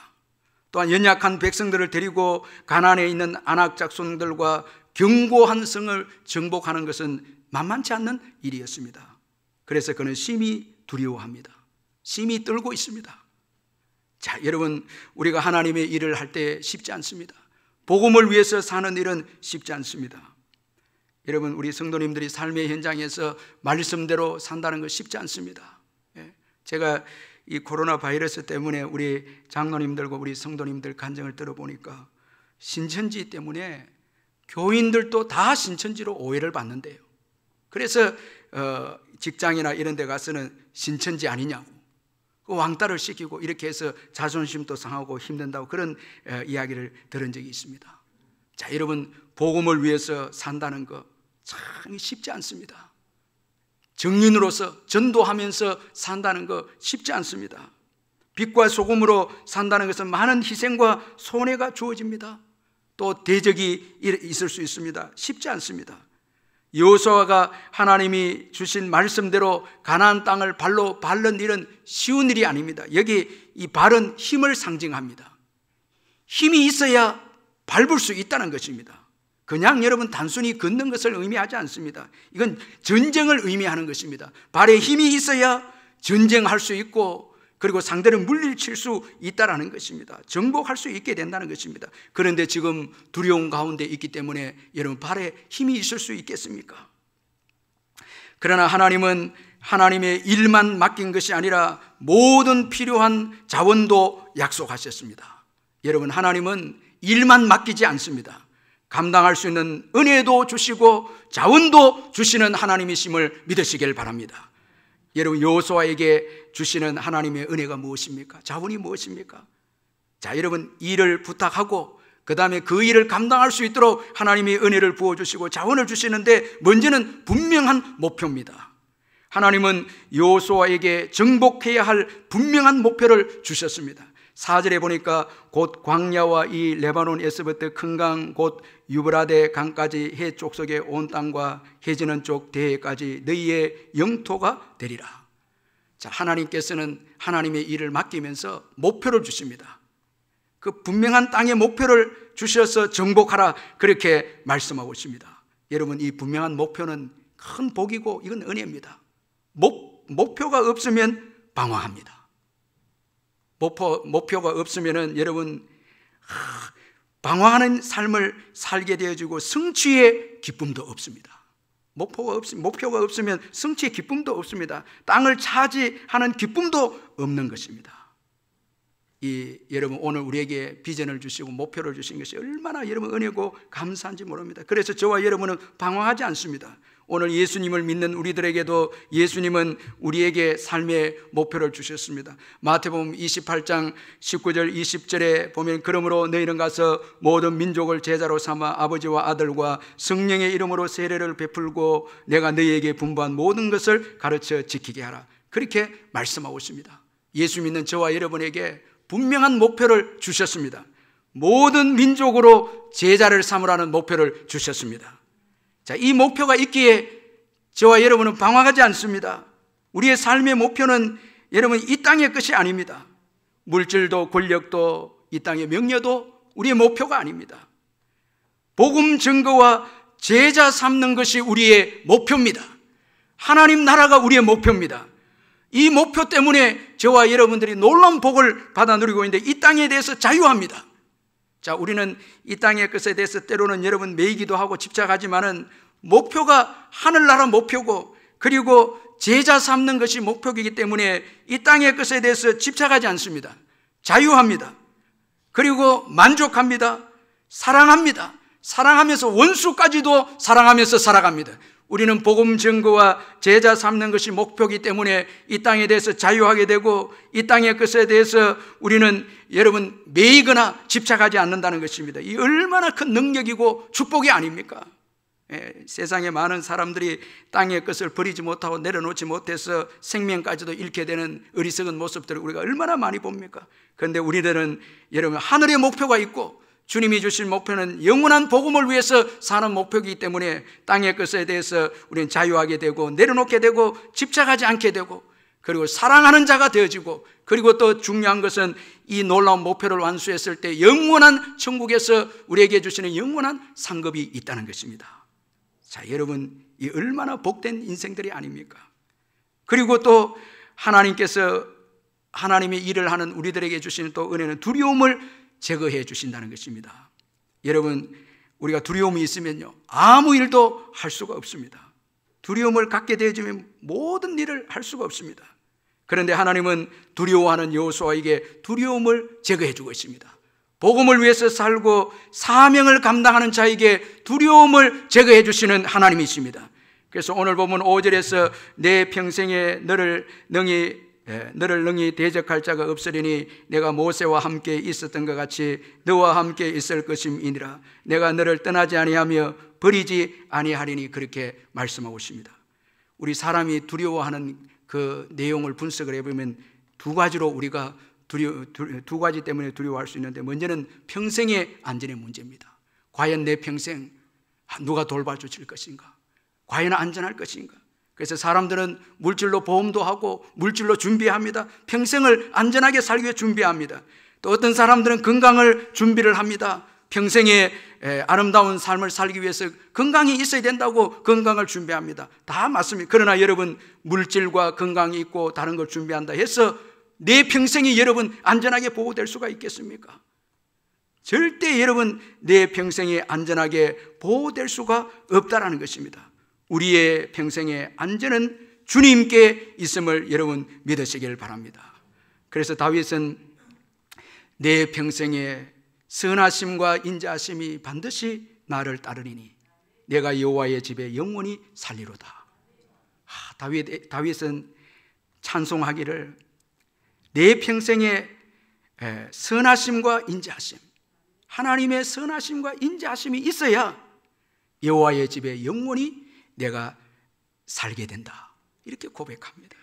또한 연약한 백성들을 데리고 가나안에 있는 아낙 작손들과 견고한 성을 정복하는 것은 만만치 않는 일이었습니다. 그래서 그는 심히 두려워합니다. 심히 떨고 있습니다. 자, 여러분, 우리가 하나님의 일을 할 때 쉽지 않습니다. 복음을 위해서 사는 일은 쉽지 않습니다. 여러분, 우리 성도님들이 삶의 현장에서 말씀대로 산다는 것 쉽지 않습니다. 제가 이 코로나 바이러스 때문에 우리 장로님들과 우리 성도님들 간증을 들어보니까 신천지 때문에 교인들도 다 신천지로 오해를 받는데요. 그래서 직장이나 이런 데 가서는 신천지 아니냐고 왕따를 시키고 이렇게 해서 자존심도 상하고 힘든다고 그런 이야기를 들은 적이 있습니다. 자, 여러분, 복음을 위해서 산다는 거 참 쉽지 않습니다. 정인으로서 전도하면서 산다는 거 쉽지 않습니다. 빛과 소금으로 산다는 것은 많은 희생과 손해가 주어집니다. 또 대적이 있을 수 있습니다. 쉽지 않습니다. 여호수아가 하나님이 주신 말씀대로 가나안 땅을 발로 밟는 일은 쉬운 일이 아닙니다. 여기 이 발은 힘을 상징합니다. 힘이 있어야 밟을 수 있다는 것입니다. 그냥 여러분 단순히 걷는 것을 의미하지 않습니다. 이건 전쟁을 의미하는 것입니다. 발에 힘이 있어야 전쟁할 수 있고 그리고 상대를 물리칠 수 있다는 것입니다. 정복할 수 있게 된다는 것입니다. 그런데 지금 두려움 가운데 있기 때문에 여러분 발에 힘이 있을 수 있겠습니까? 그러나 하나님은 하나님의 일만 맡긴 것이 아니라 모든 필요한 자원도 약속하셨습니다. 여러분, 하나님은 일만 맡기지 않습니다. 감당할 수 있는 은혜도 주시고 자원도 주시는 하나님이심을 믿으시길 바랍니다. 여러분, 여호수아에게 주시는 하나님의 은혜가 무엇입니까? 자원이 무엇입니까? 자, 여러분, 일을 부탁하고 그 다음에 그 일을 감당할 수 있도록 하나님이 은혜를 부어주시고 자원을 주시는데 먼저는 분명한 목표입니다. 하나님은 여호수아에게 정복해야 할 분명한 목표를 주셨습니다. 4절에 보니까 곧 광야와 이 레바논에서부터 큰 강 곧 유브라데 강까지 해 족속의 온 땅과 해지는 쪽 대해까지 너희의 영토가 되리라. 자, 하나님께서는 하나님의 일을 맡기면서 목표를 주십니다. 그 분명한 땅의 목표를 주셔서 정복하라 그렇게 말씀하고 있습니다. 여러분, 이 분명한 목표는 큰 복이고 이건 은혜입니다. 목표가 없으면 방황합니다. 목표가 없으면은 여러분 방황하는 삶을 살게 되어지고 성취의 기쁨도 없습니다. 목표가 없으면 성취의 기쁨도 없습니다. 땅을 차지하는 기쁨도 없는 것입니다. 여러분, 오늘 우리에게 비전을 주시고 목표를 주신 것이 얼마나 여러분 은혜고 감사한지 모릅니다. 그래서 저와 여러분은 방황하지 않습니다. 오늘 예수님을 믿는 우리들에게도 예수님은 우리에게 삶의 목표를 주셨습니다. 마태복음 28장 19절 20절에 보면 그러므로 너희는 가서 모든 민족을 제자로 삼아 아버지와 아들과 성령의 이름으로 세례를 베풀고 내가 너희에게 분부한 모든 것을 가르쳐 지키게 하라. 그렇게 말씀하고 있습니다. 예수 믿는 저와 여러분에게 분명한 목표를 주셨습니다. 모든 민족으로 제자를 삼으라는 목표를 주셨습니다. 자, 이 목표가 있기에 저와 여러분은 방황하지 않습니다. 우리의 삶의 목표는 여러분 이 땅의 것이 아닙니다. 물질도 권력도 이 땅의 명예도 우리의 목표가 아닙니다. 복음 증거와 제자 삼는 것이 우리의 목표입니다. 하나님 나라가 우리의 목표입니다. 이 목표 때문에 저와 여러분들이 놀라운 복을 받아 누리고 있는데 이 땅에 대해서 자유합니다. 자, 우리는 이 땅의 것에 대해서 때로는 여러분 매이기도 하고 집착하지만은 목표가 하늘나라 목표고 그리고 제자 삼는 것이 목표이기 때문에 이 땅의 것에 대해서 집착하지 않습니다. 자유합니다. 그리고 만족합니다. 사랑합니다. 사랑하면서 원수까지도 사랑하면서 살아갑니다. 우리는 복음 증거와 제자 삼는 것이 목표이기 때문에 이 땅에 대해서 자유하게 되고 이 땅의 것에 대해서 우리는 여러분 매이거나 집착하지 않는다는 것입니다. 이 얼마나 큰 능력이고 축복이 아닙니까? 세상에 많은 사람들이 땅의 것을 버리지 못하고 내려놓지 못해서 생명까지도 잃게 되는 어리석은 모습들을 우리가 얼마나 많이 봅니까? 그런데 우리들은 여러분 하늘의 목표가 있고 주님이 주신 목표는 영원한 복음을 위해서 사는 목표이기 때문에 땅의 것에 대해서 우리는 자유하게 되고 내려놓게 되고 집착하지 않게 되고 그리고 사랑하는 자가 되어지고 그리고 또 중요한 것은 이 놀라운 목표를 완수했을 때 영원한 천국에서 우리에게 주시는 영원한 상급이 있다는 것입니다. 자, 여러분, 이 얼마나 복된 인생들이 아닙니까? 그리고 또 하나님께서 하나님의 일을 하는 우리들에게 주시는 또 은혜는 두려움을 제거해 주신다는 것입니다. 여러분, 우리가 두려움이 있으면요 아무 일도 할 수가 없습니다. 두려움을 갖게 되어지면 모든 일을 할 수가 없습니다. 그런데 하나님은 두려워하는 여호수아에게 두려움을 제거해 주고 있습니다. 복음을 위해서 살고 사명을 감당하는 자에게 두려움을 제거해 주시는 하나님이십니다. 그래서 오늘 보면 5절에서 내 평생에 너를 능히 대적할 자가 없으리니 내가 모세와 함께 있었던 것 같이 너와 함께 있을 것임이니라. 내가 너를 떠나지 아니하며 버리지 아니하리니, 그렇게 말씀하고 있습니다. 우리 사람이 두려워하는 그 내용을 분석을 해보면 두 가지로 우리가 두 가지 때문에 두려워할 수 있는데, 먼저는 평생의 안전의 문제입니다. 과연 내 평생 누가 돌봐주실 것인가? 과연 안전할 것인가? 그래서 사람들은 물질로 보험도 하고 물질로 준비합니다. 평생을 안전하게 살기 위해 준비합니다. 또 어떤 사람들은 건강을 준비를 합니다. 평생에 아름다운 삶을 살기 위해서 건강이 있어야 된다고 건강을 준비합니다. 다 맞습니다. 그러나 여러분, 물질과 건강이 있고 다른 걸 준비한다 해서 내 평생이 여러분 안전하게 보호될 수가 있겠습니까? 절대 여러분 내 평생이 안전하게 보호될 수가 없다라는 것입니다. 우리의 평생의 안전은 주님께 있음을 여러분 믿으시길 바랍니다. 그래서 다윗은 내 평생의 선하심과 인자하심이 반드시 나를 따르리니 내가 여호와의 집에 영원히 살리로다. 다윗은 찬송하기를 내 평생의 선하심과 인자하심, 하나님의 선하심과 인자하심이 있어야 여호와의 집에 영원히 내가 살게 된다, 이렇게 고백합니다.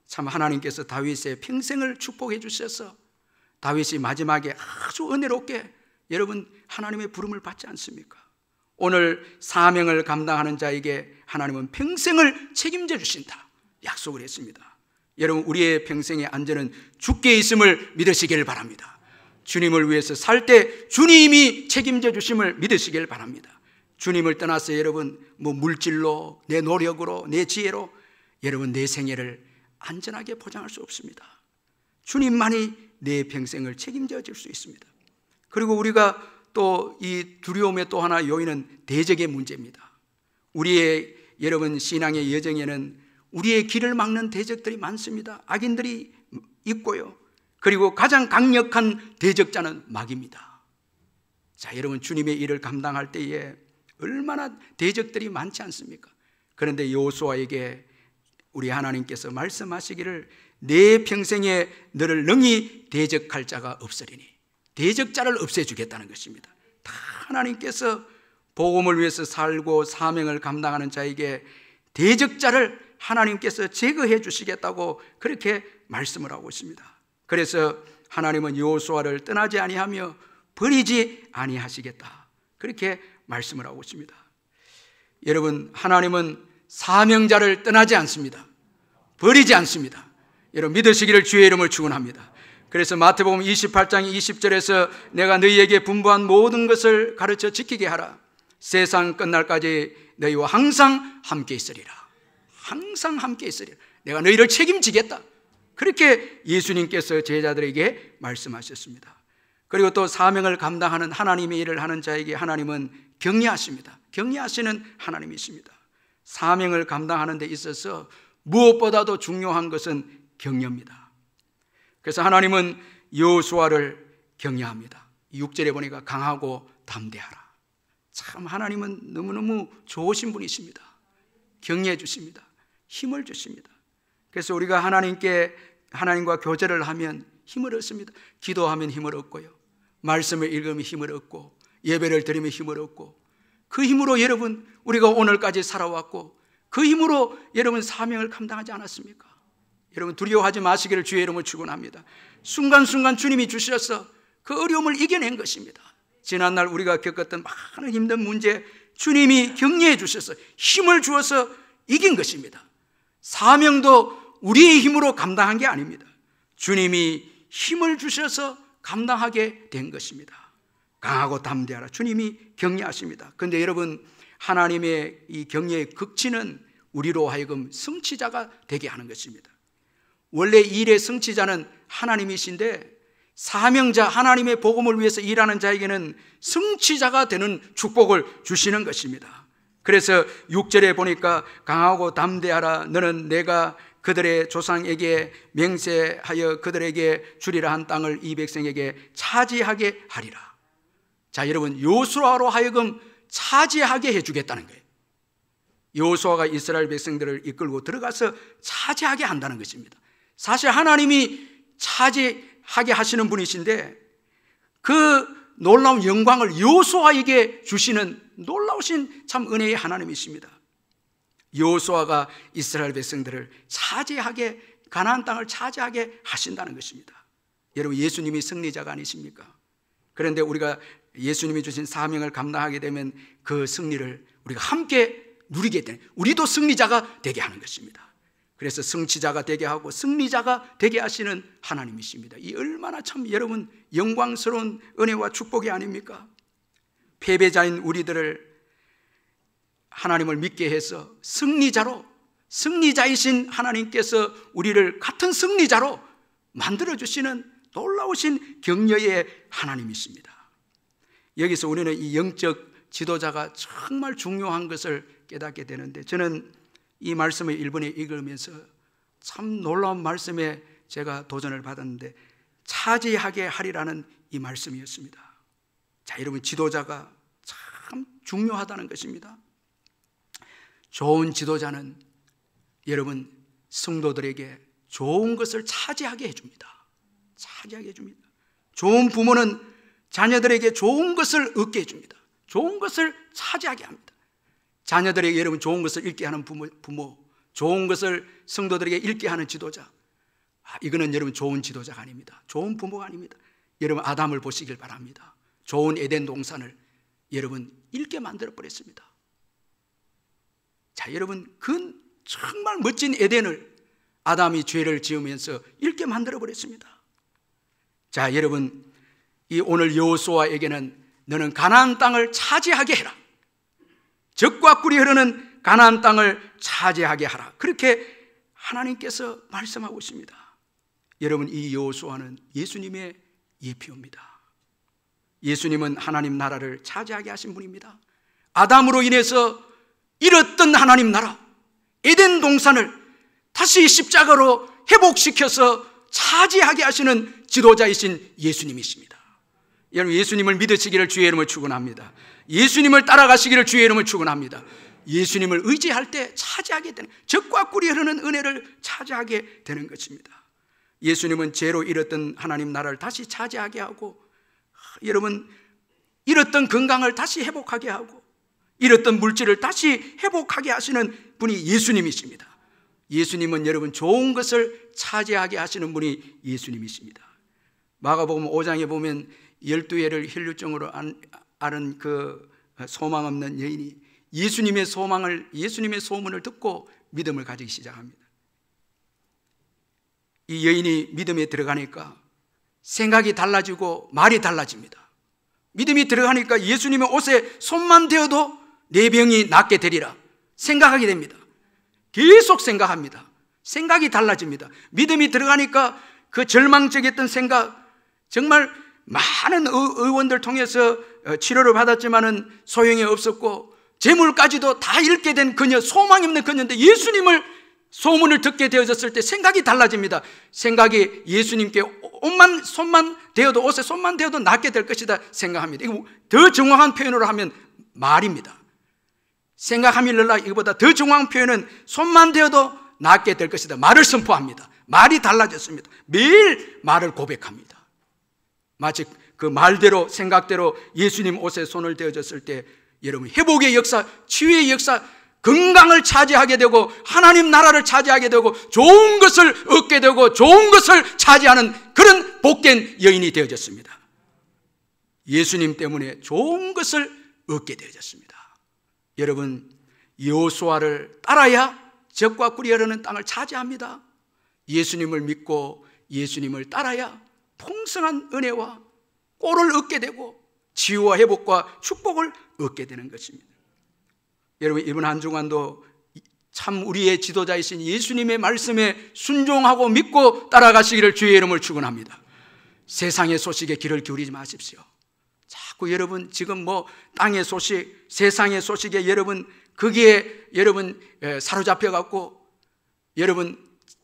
참 하나님께서 다윗의 평생을 축복해 주셔서 다윗이 마지막에 아주 은혜롭게 여러분 하나님의 부름을 받지 않습니까? 오늘 사명을 감당하는 자에게 하나님은 평생을 책임져 주신다 약속을 했습니다. 여러분, 우리의 평생의 안전은 주께 있음을 믿으시길 바랍니다. 주님을 위해서 살 때 주님이 책임져 주심을 믿으시길 바랍니다. 주님을 떠나서 여러분 물질로, 내 노력으로, 내 지혜로 여러분 내 생애를 안전하게 보장할 수 없습니다. 주님만이 내 평생을 책임져 줄 수 있습니다. 그리고 우리가 또 이 두려움의 또 하나 요인은 대적의 문제입니다. 우리의 여러분 신앙의 여정에는 우리의 길을 막는 대적들이 많습니다. 악인들이 있고요. 그리고 가장 강력한 대적자는 마귀입니다. 자, 여러분 주님의 일을 감당할 때에 얼마나 대적들이 많지 않습니까? 그런데 여호수아에게 우리 하나님께서 말씀하시기를 내 평생에 너를 능히 대적할 자가 없으리니, 대적자를 없애주겠다는 것입니다. 다 하나님께서 복음을 위해서 살고 사명을 감당하는 자에게 대적자를 하나님께서 제거해 주시겠다고 그렇게 말씀을 하고 있습니다. 그래서 하나님은 여호수아를 떠나지 아니하며 버리지 아니하시겠다, 그렇게 말씀을 하고 있습니다. 여러분, 하나님은 사명자를 떠나지 않습니다. 버리지 않습니다. 여러분 믿으시기를 주의 이름을 축원합니다. 그래서 마태복음 28장 20절에서 내가 너희에게 분부한 모든 것을 가르쳐 지키게 하라. 세상 끝날까지 너희와 항상 함께 있으리라. 항상 함께 있으리라. 내가 너희를 책임지겠다, 그렇게 예수님께서 제자들에게 말씀하셨습니다. 그리고 또 사명을 감당하는 하나님의 일을 하는 자에게 하나님은 격려하십니다. 격려하시는 하나님이십니다. 사명을 감당하는 데 있어서 무엇보다도 중요한 것은 격려입니다. 그래서 하나님은 여호수아를 격려합니다. 6절에 보니까 강하고 담대하라. 참 하나님은 너무너무 좋으신 분이십니다. 격려해 주십니다. 힘을 주십니다. 그래서 우리가 하나님과 교제를 하면 힘을 얻습니다. 기도하면 힘을 얻고요, 말씀을 읽으면 힘을 얻고, 예배를 드리면 힘을 얻고, 그 힘으로 여러분 우리가 오늘까지 살아왔고, 그 힘으로 여러분 사명을 감당하지 않았습니까? 여러분 두려워하지 마시기를 주의 이름으로 축원합니다. 순간순간 주님이 주셔서 그 어려움을 이겨낸 것입니다. 지난날 우리가 겪었던 많은 힘든 문제 주님이 격려해 주셔서 힘을 주어서 이긴 것입니다. 사명도 우리의 힘으로 감당한 게 아닙니다. 주님이 힘을 주셔서 감당하게 된 것입니다. 강하고 담대하라. 주님이 격려하십니다. 그런데 여러분, 하나님의 이 격려의 극치는 우리로 하여금 성취자가 되게 하는 것입니다. 원래 일의 성취자는 하나님이신데 사명자, 하나님의 복음을 위해서 일하는 자에게는 성취자가 되는 축복을 주시는 것입니다. 그래서 6절에 보니까 강하고 담대하라. 너는 내가 그들의 조상에게 맹세하여 그들에게 주리라 한 땅을 이 백성에게 차지하게 하리라. 자, 여러분, 여호수아로 하여금 차지하게 해주겠다는 거예요. 여호수아가 이스라엘 백성들을 이끌고 들어가서 차지하게 한다는 것입니다. 사실 하나님이 차지하게 하시는 분이신데 그 놀라운 영광을 여호수아에게 주시는 놀라우신 참 은혜의 하나님이십니다. 여호수아가 이스라엘 백성들을 차지하게, 가나안 땅을 차지하게 하신다는 것입니다. 여러분, 예수님이 승리자가 아니십니까? 그런데 우리가 예수님이 주신 사명을 감당하게 되면 그 승리를 우리가 함께 누리게 되는, 우리도 승리자가 되게 하는 것입니다. 그래서 성취자가 되게 하고 승리자가 되게 하시는 하나님이십니다. 이 얼마나 참 여러분 영광스러운 은혜와 축복이 아닙니까? 패배자인 우리들을 하나님을 믿게 해서 승리자로, 승리자이신 하나님께서 우리를 같은 승리자로 만들어주시는 놀라우신 격려의 하나님이십니다. 여기서 우리는 이 영적 지도자가 정말 중요한 것을 깨닫게 되는데, 저는 이 말씀을 일본에 읽으면서 참 놀라운 말씀에 제가 도전을 받았는데, 차지하게 하리라는 이 말씀이었습니다. 자, 여러분, 지도자가 참 중요하다는 것입니다. 좋은 지도자는 여러분 성도들에게 좋은 것을 차지하게 해줍니다. 차지하게 해줍니다. 좋은 부모는 자녀들에게 좋은 것을 얻게 해줍니다. 좋은 것을 차지하게 합니다. 자녀들에게 여러분 좋은 것을 읽게 하는 부모, 좋은 것을 성도들에게 읽게 하는 지도자, 이거는 여러분 좋은 지도자가 아닙니다. 좋은 부모가 아닙니다. 여러분 아담을 보시길 바랍니다. 좋은 에덴 동산을 여러분 읽게 만들어 버렸습니다. 자, 여러분, 그 정말 멋진 에덴을 아담이 죄를 지으면서 읽게 만들어 버렸습니다. 자, 여러분, 이 오늘 여호수아에게는 너는 가나안 땅을 차지하게 해라. 젖과 꿀이 흐르는 가나안 땅을 차지하게 하라. 그렇게 하나님께서 말씀하고 있습니다. 여러분, 이 여호수아는 예수님의 예표입니다. 예수님은 하나님 나라를 차지하게 하신 분입니다. 아담으로 인해서 잃었던 하나님 나라, 에덴 동산을 다시 십자가로 회복시켜서 차지하게 하시는 지도자이신 예수님이십니다. 여러분, 예수님을 믿으시기를 주의 이름으로 축원합니다. 예수님을 따라가시기를 주의 이름으로 축원합니다. 예수님을 의지할 때 차지하게 되는, 젖과 꿀이 흐르는 은혜를 차지하게 되는 것입니다. 예수님은 죄로 잃었던 하나님 나라를 다시 차지하게 하고, 여러분 잃었던 건강을 다시 회복하게 하고, 잃었던 물질을 다시 회복하게 하시는 분이 예수님이십니다. 예수님은 여러분 좋은 것을 차지하게 하시는 분이 예수님이십니다. 마가복음 5장에 보면 12해를 혈류증으로 앓은 그 소망 없는 여인이 예수님의 소문을 듣고 믿음을 가지기 시작합니다. 이 여인이 믿음에 들어가니까 생각이 달라지고 말이 달라집니다. 믿음이 들어가니까 예수님의 옷에 손만 대어도 내 병이 낫게 되리라 생각하게 됩니다. 계속 생각합니다. 생각이 달라집니다. 믿음이 들어가니까 그 절망적이었던 생각, 정말 많은 의원들 통해서 치료를 받았지만은 소용이 없었고 재물까지도 다 잃게 된 그녀, 소망이 없는 그녀인데 예수님을 소문을 듣게 되어졌을 때 생각이 달라집니다. 생각이 예수님께 손만 대어도, 옷에 손만 대어도 낫게 될 것이다 생각합니다. 이거 더 정확한 표현으로 하면 말입니다. 생각함일러라, 이거보다 더 정확한 표현은 손만 대어도 낫게 될 것이다. 말을 선포합니다. 말이 달라졌습니다. 매일 말을 고백합니다. 마치 그 말대로, 생각대로 예수님 옷에 손을 대어졌을 때 여러분 회복의 역사, 치유의 역사, 건강을 차지하게 되고 하나님 나라를 차지하게 되고 좋은 것을 얻게 되고 좋은 것을 차지하는 그런 복된 여인이 되어졌습니다. 예수님 때문에 좋은 것을 얻게 되어졌습니다. 여러분, 여호수아를 따라야 적과 꿀이 흐르는 땅을 차지합니다. 예수님을 믿고 예수님을 따라야 풍성한 은혜와 꼴을 얻게 되고 치유와 회복과 축복을 얻게 되는 것입니다. 여러분, 이번 한 주간도 참 우리의 지도자이신 예수님의 말씀에 순종하고 믿고 따라가시기를 주의 이름을 축원합니다. 세상의 소식에 귀를 기울이지 마십시오. 자꾸 여러분 지금 땅의 소식, 세상의 소식에 여러분 거기에 여러분 사로잡혀 갖고 여러분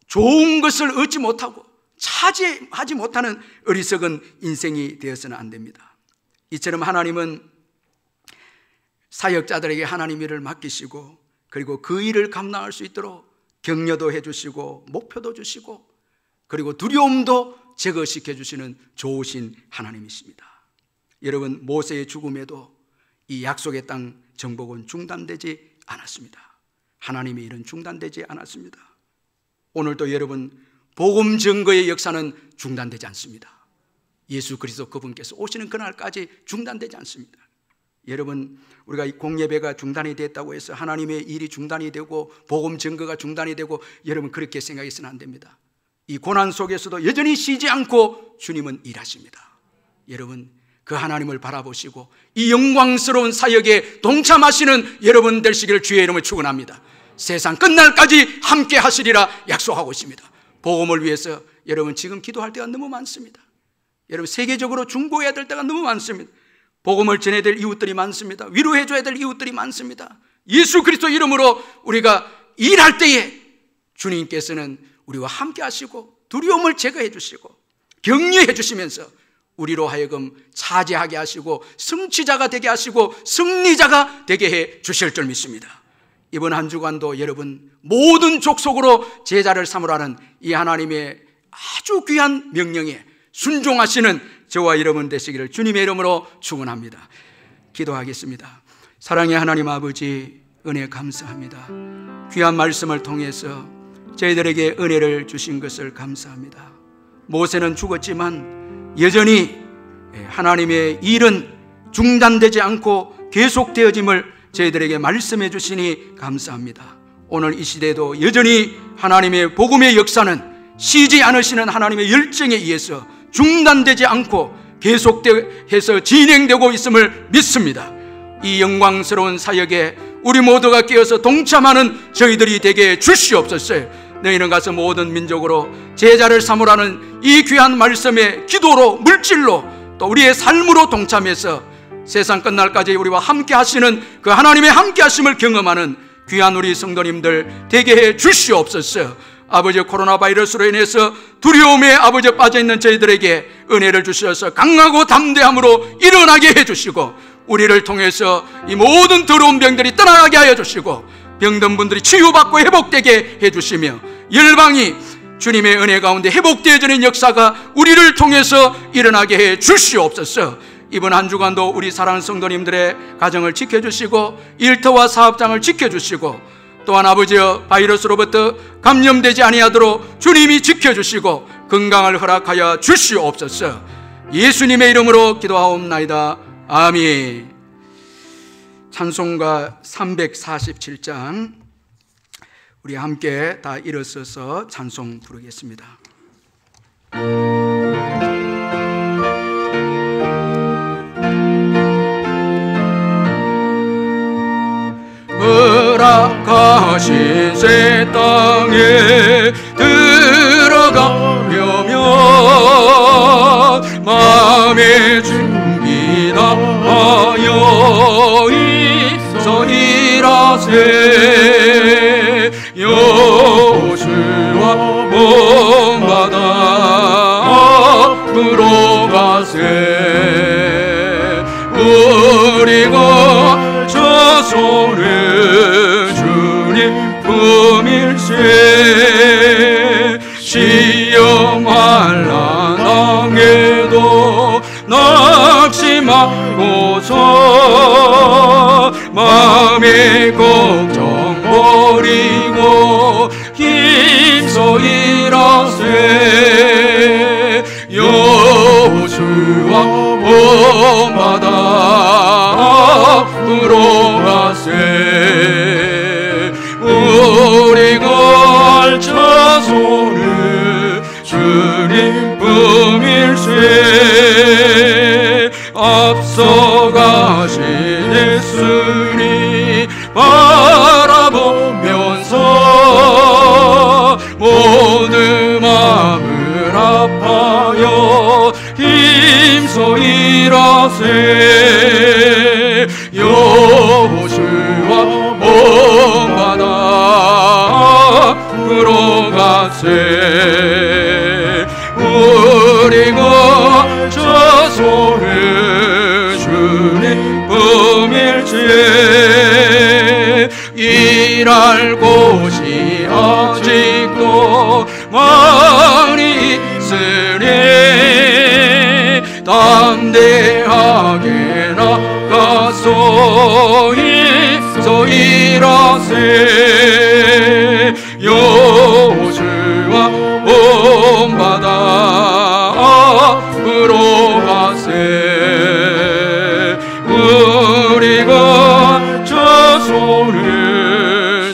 좋은 것을 얻지 못하고 차지하지 못하는 어리석은 인생이 되어서는 안 됩니다. 이처럼 하나님은 사역자들에게 하나님 일을 맡기시고 그리고 그 일을 감당할 수 있도록 격려도 해주시고 목표도 주시고 그리고 두려움도 제거시켜 주시는 좋으신 하나님이십니다. 여러분, 모세의 죽음에도 이 약속의 땅 정복은 중단되지 않았습니다. 하나님의 일은 중단되지 않았습니다. 오늘도 여러분, 복음 증거의 역사는 중단되지 않습니다. 예수 그리스도 그분께서 오시는 그날까지 중단되지 않습니다. 여러분, 우리가 이 공예배가 중단이 됐다고 해서 하나님의 일이 중단이 되고 복음 증거가 중단이 되고 여러분 그렇게 생각해서는 안 됩니다. 이 고난 속에서도 여전히 쉬지 않고 주님은 일하십니다. 여러분, 그 하나님을 바라보시고 이 영광스러운 사역에 동참하시는 여러분 되시기를 주의 이름을 축원합니다. 세상 끝날까지 함께 하시리라 약속하고 있습니다. 복음을 위해서 여러분 지금 기도할 때가 너무 많습니다. 여러분, 세계적으로 중보해야 될 때가 너무 많습니다. 복음을 전해야 될 이웃들이 많습니다. 위로해줘야 될 이웃들이 많습니다. 예수 그리스도 이름으로 우리가 일할 때에 주님께서는 우리와 함께 하시고 두려움을 제거해 주시고 격려해 주시면서 우리로 하여금 차지하게 하시고 승치자가 되게 하시고 승리자가 되게 해 주실 줄 믿습니다. 이번 한 주간도 여러분 모든 족속으로 제자를 삼으라는 이 하나님의 아주 귀한 명령에 순종하시는 저와 여러분 되시기를 주님의 이름으로 축원합니다. 기도하겠습니다. 사랑의 하나님 아버지, 은혜 감사합니다. 귀한 말씀을 통해서 저희들에게 은혜를 주신 것을 감사합니다. 모세는 죽었지만 여전히 하나님의 일은 중단되지 않고 계속되어짐을 저희들에게 말씀해 주시니 감사합니다. 오늘 이 시대에도 여전히 하나님의 복음의 역사는 쉬지 않으시는 하나님의 열정에 의해서 중단되지 않고 계속해서 진행되고 있음을 믿습니다. 이 영광스러운 사역에 우리 모두가 끼어서 동참하는 저희들이 되게 주시옵소서. 너희는 가서 모든 민족으로 제자를 삼으라는 이 귀한 말씀에 기도로 물질로 또 우리의 삶으로 동참해서 세상 끝날까지 우리와 함께 하시는 그 하나님의 함께 하심을 경험하는 귀한 우리 성도님들 되게 해 주시옵소서. 아버지, 코로나 바이러스로 인해서 두려움에 아버지 빠져있는 저희들에게 은혜를 주셔서 강하고 담대함으로 일어나게 해주시고 우리를 통해서 이 모든 더러운 병들이 떠나게 하여 주시고 병든 분들이 치유받고 회복되게 해주시며 열방이 주님의 은혜 가운데 회복되어지는 역사가 우리를 통해서 일어나게 해 주시옵소서. 이번 한 주간도 우리 사랑하는 성도님들의 가정을 지켜주시고 일터와 사업장을 지켜주시고 또한 아버지여 바이러스로부터 감염되지 아니하도록 주님이 지켜주시고 건강을 허락하여 주시옵소서. 예수님의 이름으로 기도하옵나이다. 아멘. 찬송가 347장 우리 함께 다 일어서서 찬송 부르겠습니다. 허락하신 새 땅에 들어가려면 마음의 준비 다 하여 있어 일하세. 여호수아 먼 바다 앞으로 가세. 우리가 저 손을 주님 품일세. 시험할 당에도 낙심하고서 마음의 걱정 버리고 힘써 일하세. 여호수아 먼 바다 앞으로 가세. 우리 걸쳐서는 주님 품일세. 앞서가신 예수님 바라보면서 모든 마음을 아파여 힘써 일하세. 여호수아 먼 바다 앞으로 가세. 우리 걸쳐서는 주님 품일세. 일할 곳이 아직도 많이 있으니 담대하게 나가서 힘써 일하세. 여호수아 먼 바다 앞으로 가세. 우리가 저손을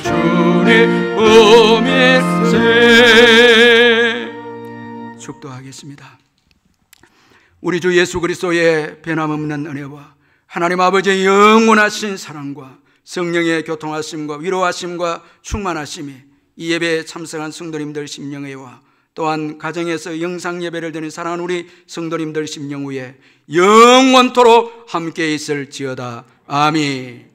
주님 품일세. 축도하겠습니다. 우리 주 예수 그리스도의 변함없는 은혜와 하나님 아버지의 영원하신 사랑과 성령의 교통하심과 위로하심과 충만하심이 이 예배에 참석한 성도님들 심령회와 또한 가정에서 영상 예배를 드리는 사랑하는 우리 성도님들 심령 위에 영원토록 함께 있을지어다. 아멘.